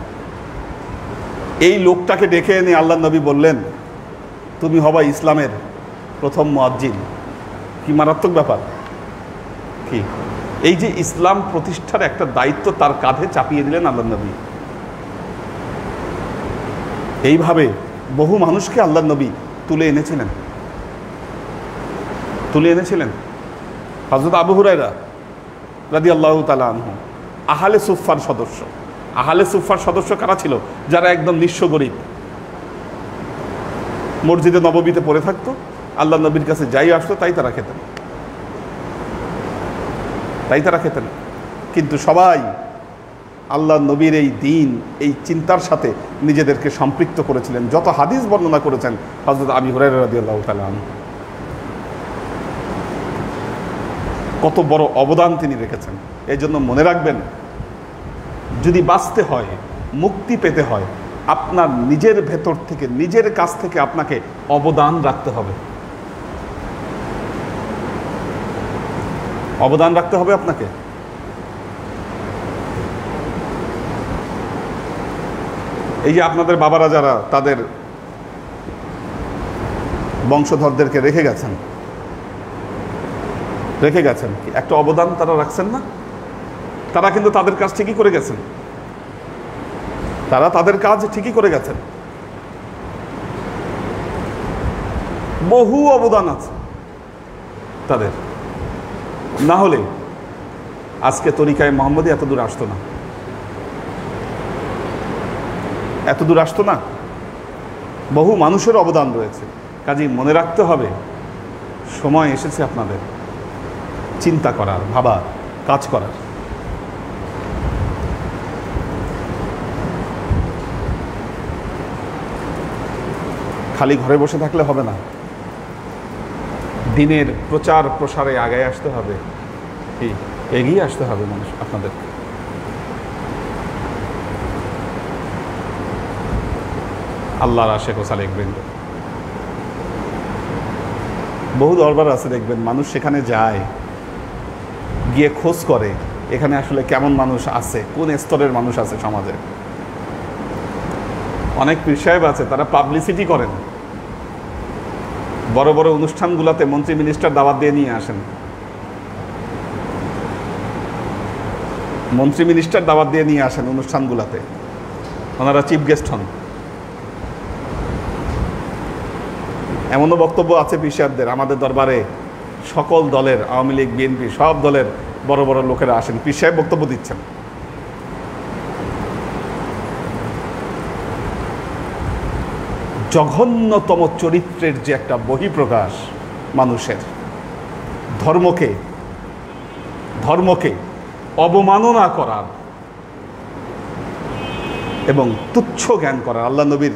এই লোকটাকে ডেকে এনে আল্লাহর নবী বললেন, তুমি হবা ইসলামের প্রথম মুয়াজ্জিন। কি মারাত্মক ব্যাপার! কি এই যে ইসলাম প্রতিষ্ঠার একটা দায়িত্ব তার কাঁধে চাপিয়ে দিলেন আল্লাহর নবী। এইভাবে বহু মানুষকে আল্লাহর নবী তুলে এনেছিলেন। হযরত আবু হুরায়রা রাদিয়াল্লাহু তাআলা আনহু আহলে সুফফার সদস্য। আহলে সুফফার সদস্য কারা ছিল? যারা একদম নিঃস্ব গরিব, মসজিদে নববীতে পড়ে থাকতো, আল্লাহ নবীর কাছে যাই আসতো তাই তারা খেতেন। কিন্তু সবাই আল্লাহ নবীর এই দিন, এই চিন্তার সাথে নিজেদেরকে সম্পৃক্ত করেছিলেন। যত হাদিস বর্ণনা করেছেন হযরত আবু হুরায়রা রাদিয়াল্লাহু তাআলা আনহু, কত বড় অবদান তিনি রেখেছেন। এই জন্য মনে রাখবেন, যদি বাঁচতে হয়, মুক্তি পেতে হয়, আপনার নিজের ভেতর থেকে, নিজের কাছ থেকে আপনাকে অবদান রাখতে হবে। অবদান রাখতে হবে আপনাকে। এই যে আপনাদের বাবারা যারা তাদের বংশধরদেরকে রেখে গেছেন, একটা অবদান তারা রাখছেন না? তারা কিন্তু তাদের কাজ ঠিকই করে গেছেন, বহু অবদান আছে তাদের। না হলে আজকে তরিকায়ে মুহাম্মদী এত দূর আসতো না। বহু মানুষের অবদান রয়েছে। কাজেই মনে রাখতে হবে, সময় এসেছে আপনাদের চিন্তা করার, ভাবার, কাজ করার। খালি ঘরে বসে থাকলে হবে না, দিনের প্রচার প্রসারে আগায় আসতে হবে, এগিয়ে আসতে হবে মানুষ আপনাদের। আল্লাহর আশেক ও সালেক বৃন্দ, বহু দরবার আছে দেখবেন, মানুষ সেখানে যায়, গিয়ে খোঁজ করে এখানে আসলে কেমন মানুষ আছে, কোন স্তরের মানুষ আছে সমাজে। অনেক পীর সাহেব আছে, তারা পাবলিসিটি করেন, বড় বড় অনুষ্ঠানগুলোতে মন্ত্রী মিনিস্টার দাওয়াত দিয়ে নিয়ে আসেন, অনুষ্ঠানগুলোতে ওনারা চিফ গেস্ট হন। এমনও বক্তব্য আছে পীর সাহেবদের, আমাদের দরবারে সকল দলের, আওয়ামী লীগ, বিএনপি, সব দলের বড় বড় লোকেরা আসেন, পীর সাহেব বক্তব্য দিচ্ছেন। জঘন্যতম চরিত্রের যে একটা বহিঃপ্রকাশ মানুষের, ধর্মকে অবমাননা করার এবং তুচ্ছ জ্ঞান করার। আল্লাহ নবীর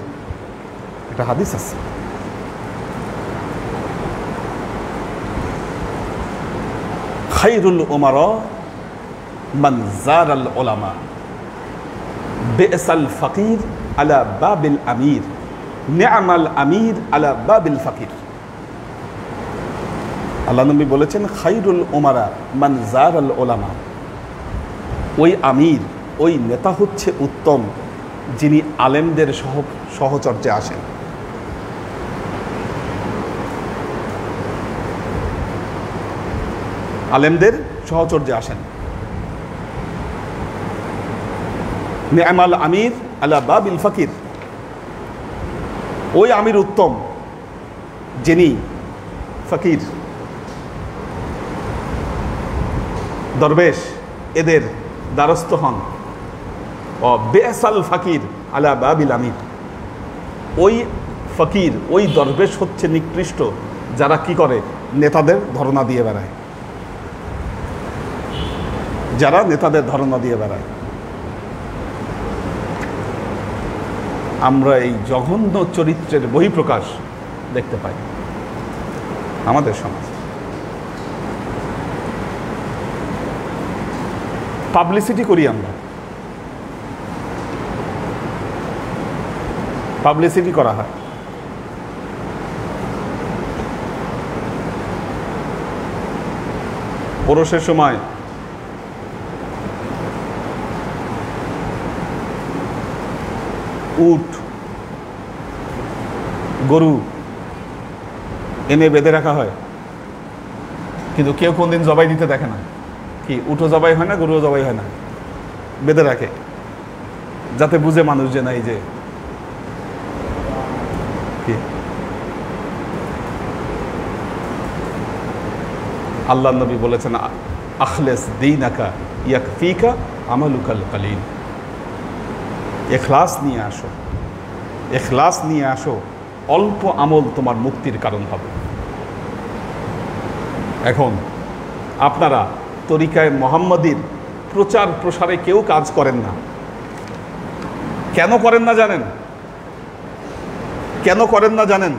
একটা হাদিস আছে, খায়রুল উমারা মান জারাল উলামা বি'সাল ফাকির আলা বাবিল আমির নি'মাল আমির আলা বাবিল ফাকির। আল্লাহ নবী বলেছেন, খায়রুল উমারা মান জারাল উলামা, ওই আমির, ওই নেতা হচ্ছে উত্তম যিনি আলেমদের সহচর্যে আসেন। আলেমদের সহচর্যে আসেন। নি'মাল আমির আলা বাবিল ফাকির, ওই আমির উত্তম যিনি ফকির, দরবেশ, এদের দ্বারস্থ হন। ও বি'সাল ফাকির আলা বাবিল আমির, ওই ফকির, ওই দরবেশ হচ্ছে নিকৃষ্ট যারা কি করে, নেতাদের ধর্ণা দিয়ে বেড়ায়, আমরা এই জঘন্য চরিত্রের বহিঃপ্রকাশ দেখতে পাই আমাদের সমাজে। পাবলিসিটি করি আমরা, পাবলিসিটি করা হয়। ওরসের সময় উট, গরু এনে বেঁধে রাখা হয়, কিন্তু কেউ কোনদিন জবাই দিতে দেখে না। কি উটও জবাই হয় না, গরুও জবাই হয় না, বেঁধে রাখে যাতে বুঝে মানুষ যে নাই যে কি। আল্লাহ নবী বলেছেন, আখলেস দীনাকা ইয়াকফিকা আমালুকাল কালিল, এখলাস নিয়ে আসো, অল্প আমল তোমার মুক্তির কারণ হবে। এখন আপনারা তরিকায়ে মুহাম্মদীর প্রচার প্রসারে কেউ কাজ করেন না। কেন করেন না জানেন? কেন করেন না জানেন?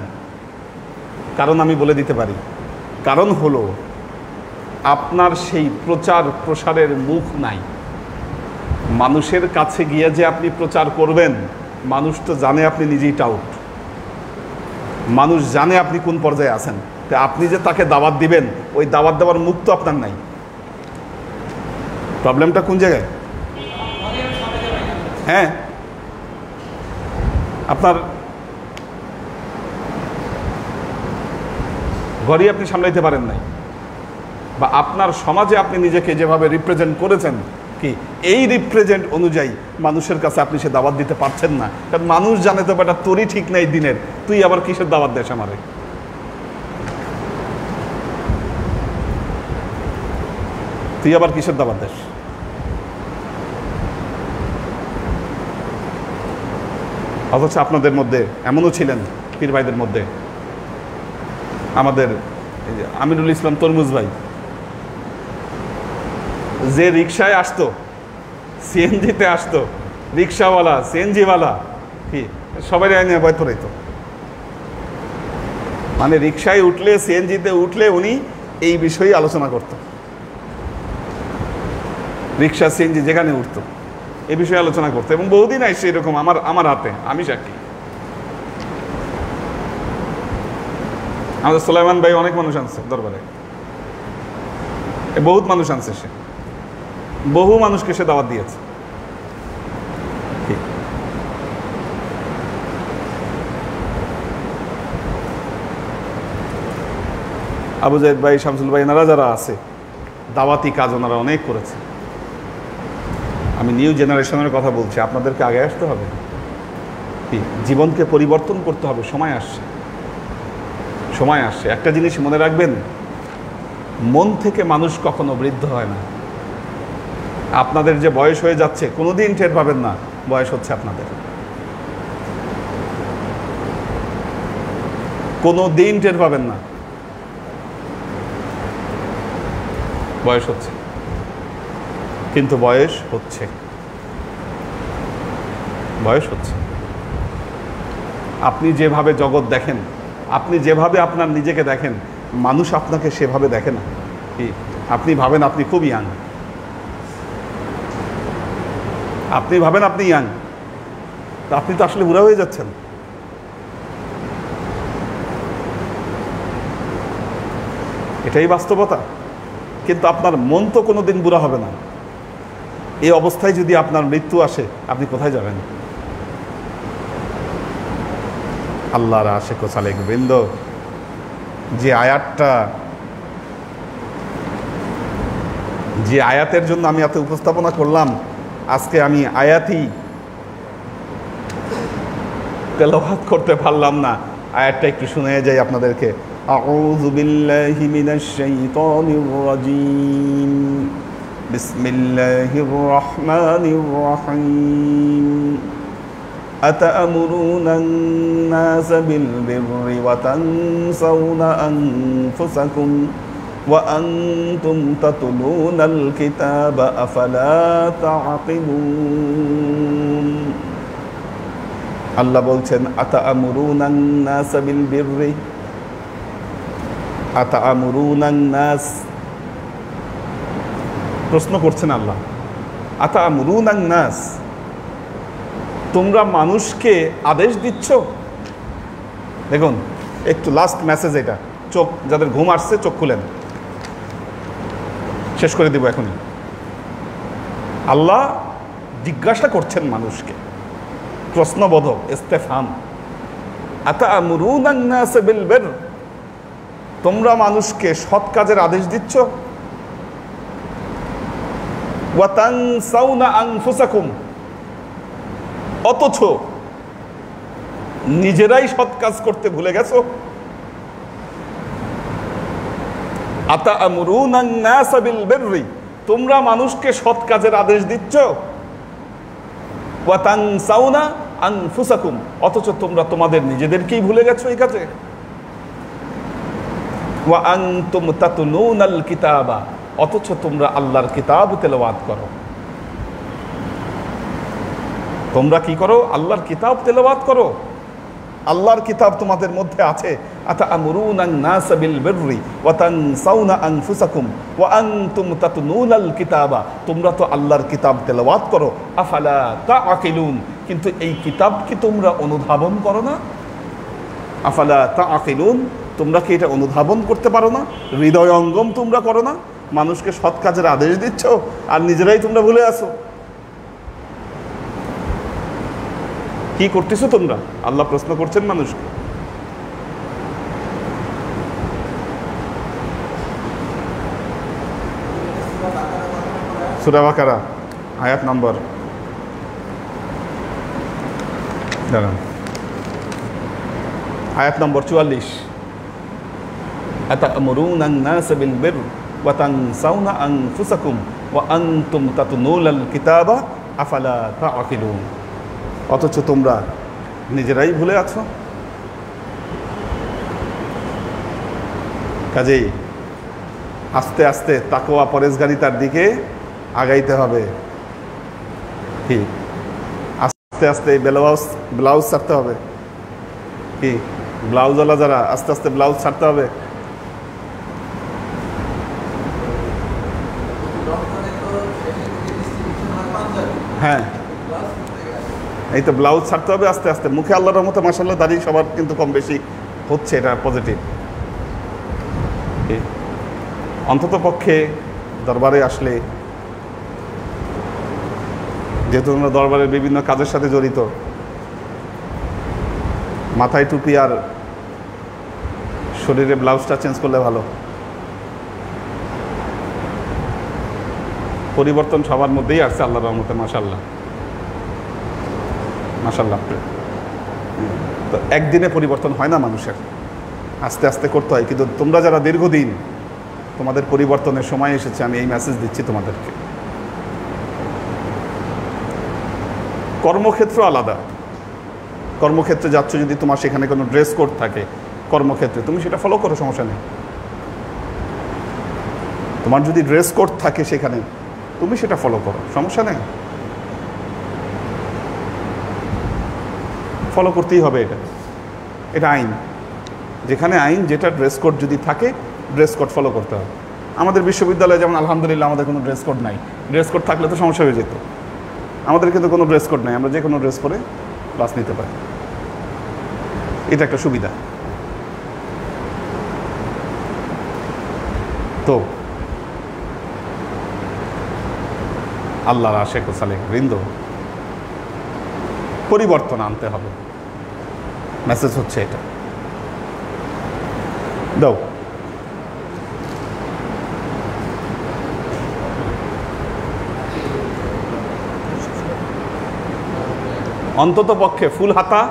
কারণ আমি বলে দিতে পারি। কারণ হলো আপনার সেই প্রচার প্রসারের মুখ নাই। মানুষের কাছে গিয়ে যে আপনি প্রচার করবেন, মানুষ তো জানে আপনি নিজেই টাউট। মানুষ জানে আপনি কোন পর্যায়ে আছেন। তো আপনি যে তাকে দাওয়াত দিবেন, ওই দাওয়াত দেওয়ার মুখ তো আপনার নাই। প্রবলেমটা কোন জায়গায়? হ্যাঁ, আপনার ঘরেই আপনি সামলাইতে পারেন নাই, বা আপনার সমাজে আপনি নিজেকে যেভাবে রিপ্রেজেন্ট করেছেন, কি এই রিপ্রেজেন্ট অনুযায়ী মানুষের কাছে আপনি সে দাওয়াত দিতে পারছেন না। কারণ মানুষ জানে তো বেটা তোরই ঠিক নাই দিনের, তুই আবার কিসের দাওয়াত দেশ আমারে? তুই আবার কিসের দাওয়াত দেশ? অথচ আপনাদের মধ্যে এমনও ছিলেন, পীর ভাইদের মধ্যে, আমাদের আমিরুল ইসলাম তরমুজ ভাই, যে রিক্সায় আসতো, সিএনজিতে আসতো, রিক্সাওয়ালা সিএনজিওয়ালা কি সবাই আইনে বয়ত রইত। মানে রিক্সায় উঠলে, সিএনজিতে উঠলে উনি এই বিষয়ে আলোচনা করত। রিক্সা সিএনজি যেখানে উঠতো এই বিষয়ে আলোচনা করতো, এবং বহুদিন আসছে এরকম আমার হাতে, আমি সাক্ষী। আমাদের সুলাইমান ভাই অনেক মানুষ আনছে দরবারে, বহুত মানুষ আনছে, সে বহু মানুষকে সে দাওয়াত দিয়েছে। আবু জাহিদ ভাই, শামসুল ভাই, এনারা যারা আছে, দাওয়াতি কাজ ওনারা অনেক করেছে। আমি নিউ জেনারেশনের কথা বলছি, আপনাদেরকে আগে আসতে হবে, জীবনকে পরিবর্তন করতে হবে। সময় আসছে, সময় আসছে। একটা জিনিস মনে রাখবেন, মন থেকে মানুষ কখনো বৃদ্ধ হয় না। আপনাদের যে বয়স হয়ে যাচ্ছে, কোনোদিন টের পাবেন না বয়স হচ্ছে আপনাদের, কোনোদিন টের পাবেন না বয়স হচ্ছে। কিন্তু বয়স হচ্ছে, বয়স হচ্ছে। আপনি যেভাবে জগৎ দেখেন, আপনি যেভাবে আপনার নিজেকে দেখেন, মানুষ আপনাকে সেভাবে দেখে না। কি আপনি ভাবেন আপনি খুব ইয়াং, আপনি ভাবেন আপনি ইয়াং, তা আপনি তো আসলে বুড়া হয়ে যাচ্ছেন। এটাই বাস্তবতা। কিন্তু আপনার মন তো কোনোদিন বুড়া হবে না। এই অবস্থায় যদি আপনার মৃত্যু আসে, আপনি কোথায় যাবেন? আল্লাহর আশিক ও সালেক বৃন্দ, যে আয়াতের জন্য আমি এত উপস্থাপনা করলাম, আজকে আমি আয়াতই তেলাওয়াত করতে পারলাম না। আয়াতটা একটু শুনে যাই আপনাদেরকে। আউযু বিল্লাহি মিনাশ শাইতানির রাজীম, বিসমিল্লাহির রহমানির রহিম। আতা'মুরুনান নাস বিল বিররি ওয়া তানসাউনা আনফুসাকুম ওয়া আনতুম তাতলুনাল কিতাবা আফালা তা'কিলুন। আল্লাহ বলছেন, আতা'মুরুনান নাস বিল বিররি, আতা'মুরুনান নাস, প্রশ্ন করছেন আল্লাহ, আতা'মুরুনান নাস, তোমরা মানুষকে আদেশ দিচ্ছ? দেখুন একটু লাস্ট মেসেজ এটা, চোখ যাদের ঘুম আসছে চোখ খুলেন, শেষ করে দিব এখনই। আল্লাহ জিজ্ঞাসা করছেন মানুষকে, প্রশ্নবোধক, ইস্তেফহাম। আতা'মুরুনান নাস বিল বির, তোমরা মানুষকে সৎ কাজের আদেশ দিচ্ছ? ওয়া তানসাউনা আনফুসাকুম, অথচ নিজেরাই সৎ কাজ করতে ভুলে গেছো। আতা'মুরুনান নাস বিল বিররি, তোমরা মানুষকে সৎ কাজের আদেশ দিচ্ছ, ওয়া তানসাউনা আনফুসাকুম, অথচ তোমরা তোমাদের নিজেদেরকেই ভুলে গেছো এই কাজে। ওয়া আনতুম তাতলুনাল কিতাবা, অথচ তোমরা আল্লাহর কিতাব তেলাওয়াত করো। তোমরা কি করো? আল্লাহর কিতাব তেলাওয়াত করো। আল্লাহর কিতাব তোমাদের মধ্যে আছে। আতা'মুরুনান নাসা বিল বিররি ওয়া তানসাউনা আনফুসাকুম ওয়া আনতুম তাতলুনাল কিতাবা, তোমরা তো আল্লাহর কিতাব তেলাওয়াত করো। আফালা তা'কিলুন, কিন্তু এই কিতাব কি তোমরা অনুধাবন করো না? আফালা তা'কিলুন, তোমরা কি এটা অনুধাবন করতে পারো না? হৃদয়ঙ্গম তোমরা করো না? মানুষকে সৎ কাজের আদেশ দিচ্ছ আর নিজেরাই তোমরা ভুলে আসো। কি করতেছো তোমরা? আল্লাহ প্রশ্ন করছেন মানুষকে। সূরা বাকারা আয়াত নম্বর, দাঁড়ান, আয়াত নম্বর 44। আতা'মুরুনান নাসা বিল বিররি ওয়া তানসাউনা আনফুসাকুম ওয়া আনতুম তাতলুনাল কিতাবা আফালা তা'কিলুন, অথচ তোমরা নিজেরাই ভুলে আছো। কাজেই আস্তে আস্তে তাকওয়া পরেজগারিতার দিকে আগাইতে হবে। কি আস্তে আস্তে ব্লাউজ ছাড়তে হবে? কি ব্লাউজওয়ালা যারা, আস্তে আস্তে ব্লাউজ ছাড়তে হবে। হ্যাঁ, এই তো ব্লাউজ ছাড়তে হবে আস্তে আস্তে। মুখে আল্লাহর রহমতে মাশাআল্লাহ দাঁড়িয়ে সবার কিন্তু কম বেশি হচ্ছে, এটা পজিটিভ। অন্তত পক্ষে দরবারে আসলে, যেহেতু আমরা দরবারের বিভিন্ন কাজের সাথে জড়িত, মাথায় টুপি আর শরীরে ব্লাউজটা চেঞ্জ করলে ভালো। পরিবর্তন সবার মধ্যেই আসছে আল্লাহর রহমতে মাশাআল্লাহ মাশাআল্লাহ। তো একদিনে পরিবর্তন হয় না মানুষের, আস্তে আস্তে করতে হয়। কিন্তু তোমরা যারা দীর্ঘদিন, তোমাদের পরিবর্তনের সময় এসেছে, আমি এই মেসেজ দিচ্ছি তোমাদেরকে। কর্মক্ষেত্র আলাদা। কর্মক্ষেত্রে যাচ্ছ, যদি তোমার সেখানে কোনো ড্রেস কোড থাকে কর্মক্ষেত্রে, তুমি সেটা ফলো করো, সমস্যা নেই। তোমার যদি ড্রেস কোড থাকে সেখানে, তুমি সেটা ফলো করো, সমস্যা নেই। ফলো করতেই হবে, এটা আইন। যেখানে আইন, যেটা ড্রেস কোড যদি থাকে, ড্রেস কোড ফলো করতে হবে। আমাদের বিশ্ববিদ্যালয়ে যেমন আলহামদুলিল্লাহ আমাদের কোনো ড্রেস কোড নাই। ড্রেস কোড থাকলে তো সমস্যা হয়ে যেত। আমাদের কিন্তু কোনো ড্রেস কোড নাই, আমরা যে কোনো ড্রেস পরে ক্লাস নিতে পারি, এটা একটা সুবিধা। তো আল্লাহর আশেক ও সালেক বৃন্দ, পরিবর্তন আনতে হবে, মেসেজ হচ্ছে এটা। দাও অন্তত পক্ষে ফুল হাতা,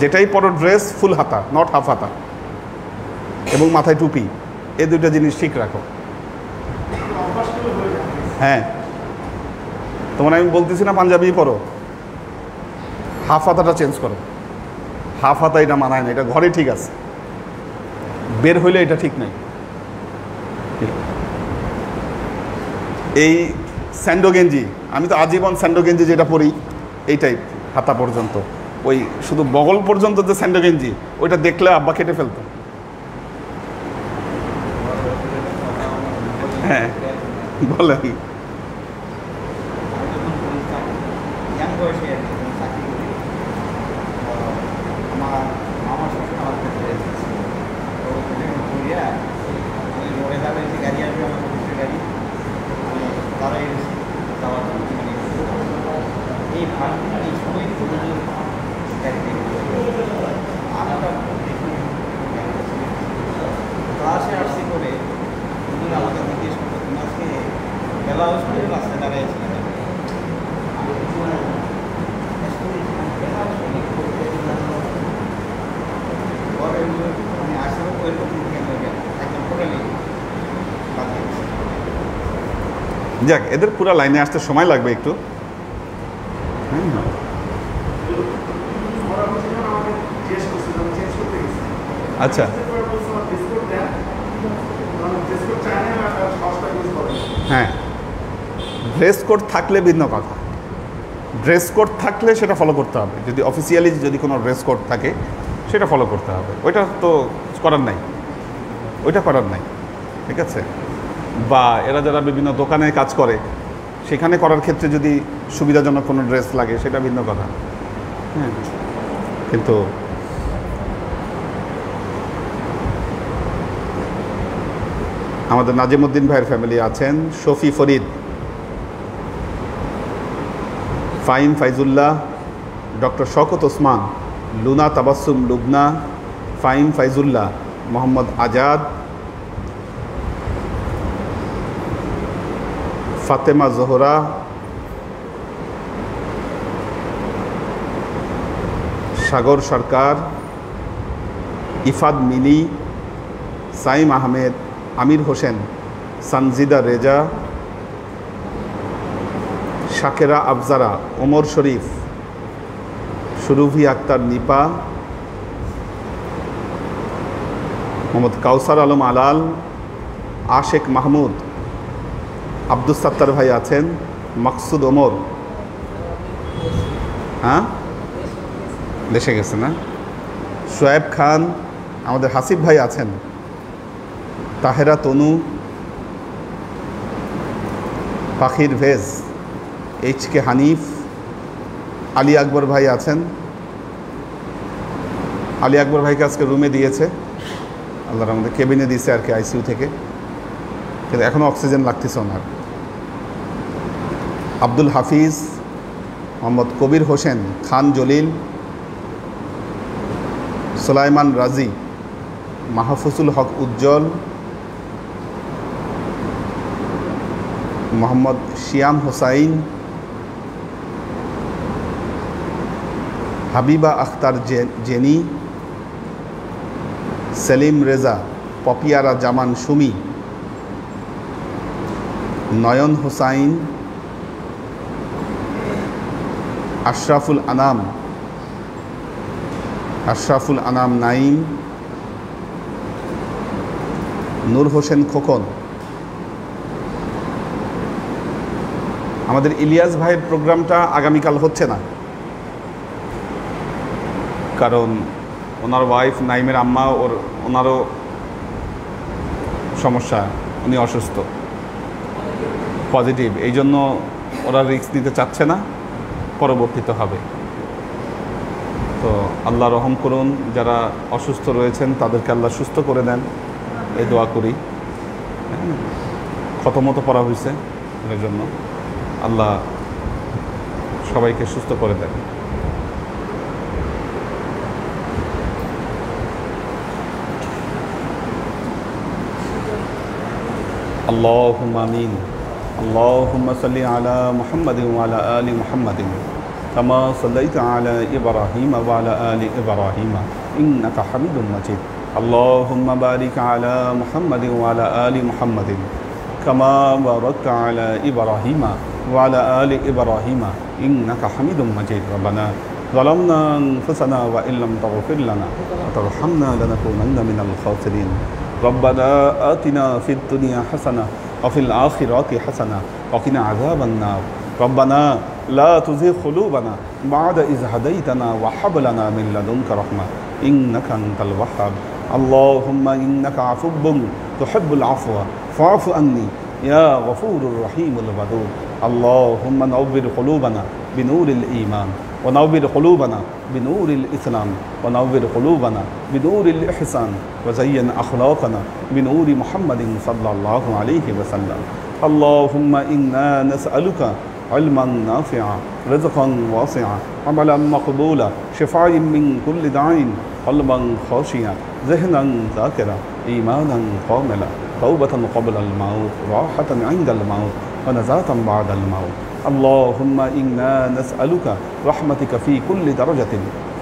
যেটাই পরো ড্রেস ফুল হাতা, নট হাফ হাতা, এবং মাথায় টুপি, এই দুইটা জিনিস ঠিক রাখো। হ্যাঁ, তোমার আমি বলতেছি না পাঞ্জাবি পরো, হাফ হাতাটা চেঞ্জ করো। হাফ হাতা এটা মানায় না, এটা ঘরে ঠিক আছে, বের হইলে এটা ঠিক নাই। এই স্যান্ডো গেঞ্জি, আমি তো আজীবন স্যান্ডো গেঞ্জি যেটা পরি, এই টাইপ হাতা পর্যন্ত, ওই শুধু বগল পর্যন্ত যে স্যান্ডো গেঞ্জি, ওইটা দেখলে আব্বা কেটে ফেলতো। হ্যাঁ বলেন। যাক, এদের পুরো লাইনে আসতে সময় লাগবে একটু। আচ্ছা, হ্যাঁ, ড্রেস কোড থাকলে ভিন্ন কথা, ড্রেস কোড থাকলে সেটা ফলো করতে হবে, যদি অফিসিয়ালি যদি কোনো ড্রেস কোড থাকে সেটা ফলো করতে হবে, ওইটা তো করার নাই, ওইটা করার নাই, ঠিক আছে। বা এরা যারা বিভিন্ন দোকানে কাজ করে সেখানে করার ক্ষেত্রে যদি সুবিধাজনক কোনো ড্রেস লাগে সেটা ভিন্ন কথা, হ্যাঁ। কিন্তু আমাদের নাজিমউদ্দিন ভাইয়ের ফ্যামিলি আছেন শফি ফরিদ, ফাইম ফাইজুল্লাহ, ডক্টর শওকত ওসমান, লুনা তাবাসসুম লুবনা, ফাইম ফাইজুল্লাহ, মোহাম্মদ আজাদ, ফাতেমা জোহরা, সাগর সরকার, ইফাদ মিলি, সাইম আহমেদ, আমির হোসেন, সানজিদা রেজা, শাকেরা আফজারা, ওমর শরীফ, সুরভি আক্তার নিপা, মোহাম্মদ কাউসার আলম আলাল, আশেক মাহমুদ, আব্দুস সাত্তার ভাই আছেন, মাকসুদ ওমর, হ্যাঁ দেশে গেছে না, শোয়েব খান, আমাদের হাসিব ভাই আছেন, তাহেরা তনু, পাখির ভেজ, HK হানিফ, আলী আকবর ভাই আছেন। আলী আকবর ভাইকে আজকে রুমে দিয়েছে, আল্লাহর আমাদের কেবিনে দিয়েছে আর কি, ICU থেকে, কিন্তু এখনও অক্সিজেন লাগতেছে ওনার। আব্দুল হাফিজ, মোহাম্মদ কবির হোসেন, খান জলিল, সুলাইমান রাজি, মাহফুজুল হক উজ্জ্বল, মোহাম্মদ শিয়াম হোসাইন, হাবিবা আখতার জেনি, সেলিম রেজা, পপিয়ারা জামান সুমি, নয়ন হোসাইন, আশরাফুল আনাম নাইম, নূর হোসেন খোকন। আমাদের ইলিয়াস ভাইয়ের প্রোগ্রামটা আগামীকাল হচ্ছে না, কারণ ওনার ওয়াইফ নাইমের আম্মা ওনারও সমস্যা, উনি অসুস্থ পজিটিভ, এই জন্য ওরা রিস্ক নিতে চাচ্ছে না, পরবর্তীতে হবে। তো আল্লাহ রহম করুন, যারা অসুস্থ রয়েছেন তাদেরকে আল্লাহ সুস্থ করে দেন, এই দোয়া করি। খতমতো পড়া হয়েছে, এর জন্য আল্লাহ সবাইকে সুস্থ করে দেন। আল্লাহুম্মা আমিন। আল্লাহুম্মা সাল্লি আলা মুহাম্মাদিন ওয়া আলা আলি মুহাম্মাদিন কামা সাল্লাইতা আলা ইব্রাহিম ওয়া আলা আলি ইব্রাহিম ইন্নাকা হামিদুম মাজিদ। আল্লাহুম্মা বারিক আলা মুহাম্মাদিন ওয়া আলা আলি মুহাম্মাদিন কামা বারাকতা আলা ইব্রাহিম ওয়া আলা আলি ইব্রাহিম ইন্নাকা হামিদুম মাজিদ। রব্বানা ظلمنا أنفسنا وإن لم تغفر لنا وترحمنا لنكونن من الخاسرين. ربنا آتنا في الدنيا حسنة وفي الآخرة حسنة وقنا عذاب النار. ربنا لا تزغ قلوبنا بعد إذ هديتنا وهب لنا من لدنك رحمة إنك أنت الوهاب. اللهم إنك عفو تحب العفو فاعف عني يا غفور الرحيم الودود. اللهم نور قلوبنا بنور الإيمان ونور قلوبنا بنور الإسلام ونور قلوبنا بنور الإحسان وزين أخلاقنا بنور محمد صلى الله عليه وسلم. اللهم إنا نسألك علما نافعا رزقا واسعا عملا مقبولا شفاء من كل داء قلبا خاشعا ذهنا ذاكرا إيمانا كاملا توبة قبل الموت راحة عند الموت ونزاة بعد الموت. اللهم إنا نسألك رحمتك في كل درجة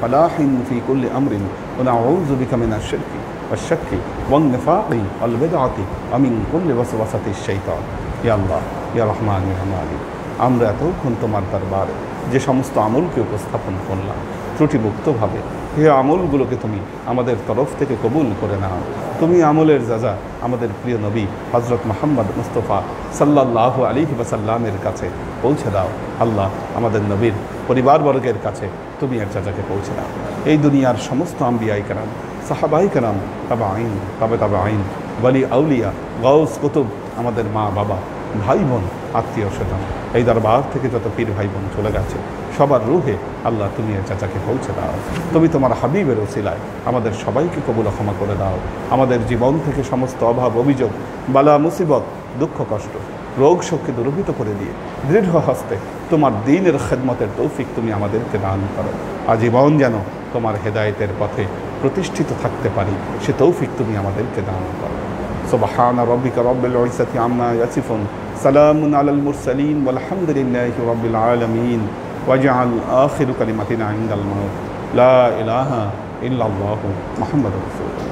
فلاح في كل أمر ونعوذ بك من الشرك والشك والنفاق والبدعة ومن كل وسوسة الشيطان. يا الله يا رحمن يا مالك, আমরা এতক্ষণ তোমার দরবারে যে সমস্ত আমলকে উপস্থাপন করলাম ত্রুটিমুক্তভাবে হে আমলগুলোকে তুমি আমাদের তরফ থেকে কবুল করে নাও। তুমি আমলের যাজা আমাদের প্রিয় নবী হজরত মোহাম্মদ মুস্তফা সাল্লাল্লাহু আলাইহি ওয়াসাল্লামের কাছে পৌঁছে দাও। আল্লাহ, আমাদের নবীর পরিবারবর্গের কাছে তুমি এর যাজাকে পৌঁছে দাও। এই দুনিয়ার সমস্ত আম্বিয়াই কেরাম, সাহাবাই কেরাম, তাবা আইন, তাবে আইন, ওয়ালি আউলিয়া, গাউস কুতুব, আমাদের মা বাবা, ভাই বোন, আত্মীয় স্বজন, এই দরবার থেকে যত পীর ভাই বোন চলে গেছে সবার রুহে আল্লাহ তুমি এর চাচাকে পৌঁছে দাও। তুমি তোমার হাবিবের ওসিলায় আমাদের সবাইকে কবুল ক্ষমা করে দাও। আমাদের জীবন থেকে সমস্ত অভাব, অভিযোগ, বালা মুসিবত, দুঃখ কষ্ট, রোগ শোককে দূরীভূত করে দিয়ে দৃঢ় হস্তে তোমার দ্বীনের খেদমতের তৌফিক তুমি আমাদেরকে দান করো। আজীবন যেন তোমার হেদায়েতের পথে প্রতিষ্ঠিত থাকতে পারি, সে তৌফিক তুমি আমাদেরকে দান করো। সুবহান রাব্বিকা রাব্বিল ইজ্জাতি আম্মা ইয়াসিফুন, সালামুন আলাল মুরসালিন, ওয়ালহামদুলিল্লাহি রাব্বিল আলামিন। ওয়াজআল আখিরু কালিমাতিনা ইনদাল মাউত লা ইলাহা ইল্লাল্লাহু মুহাম্মাদুর রাসূলুল্লাহ।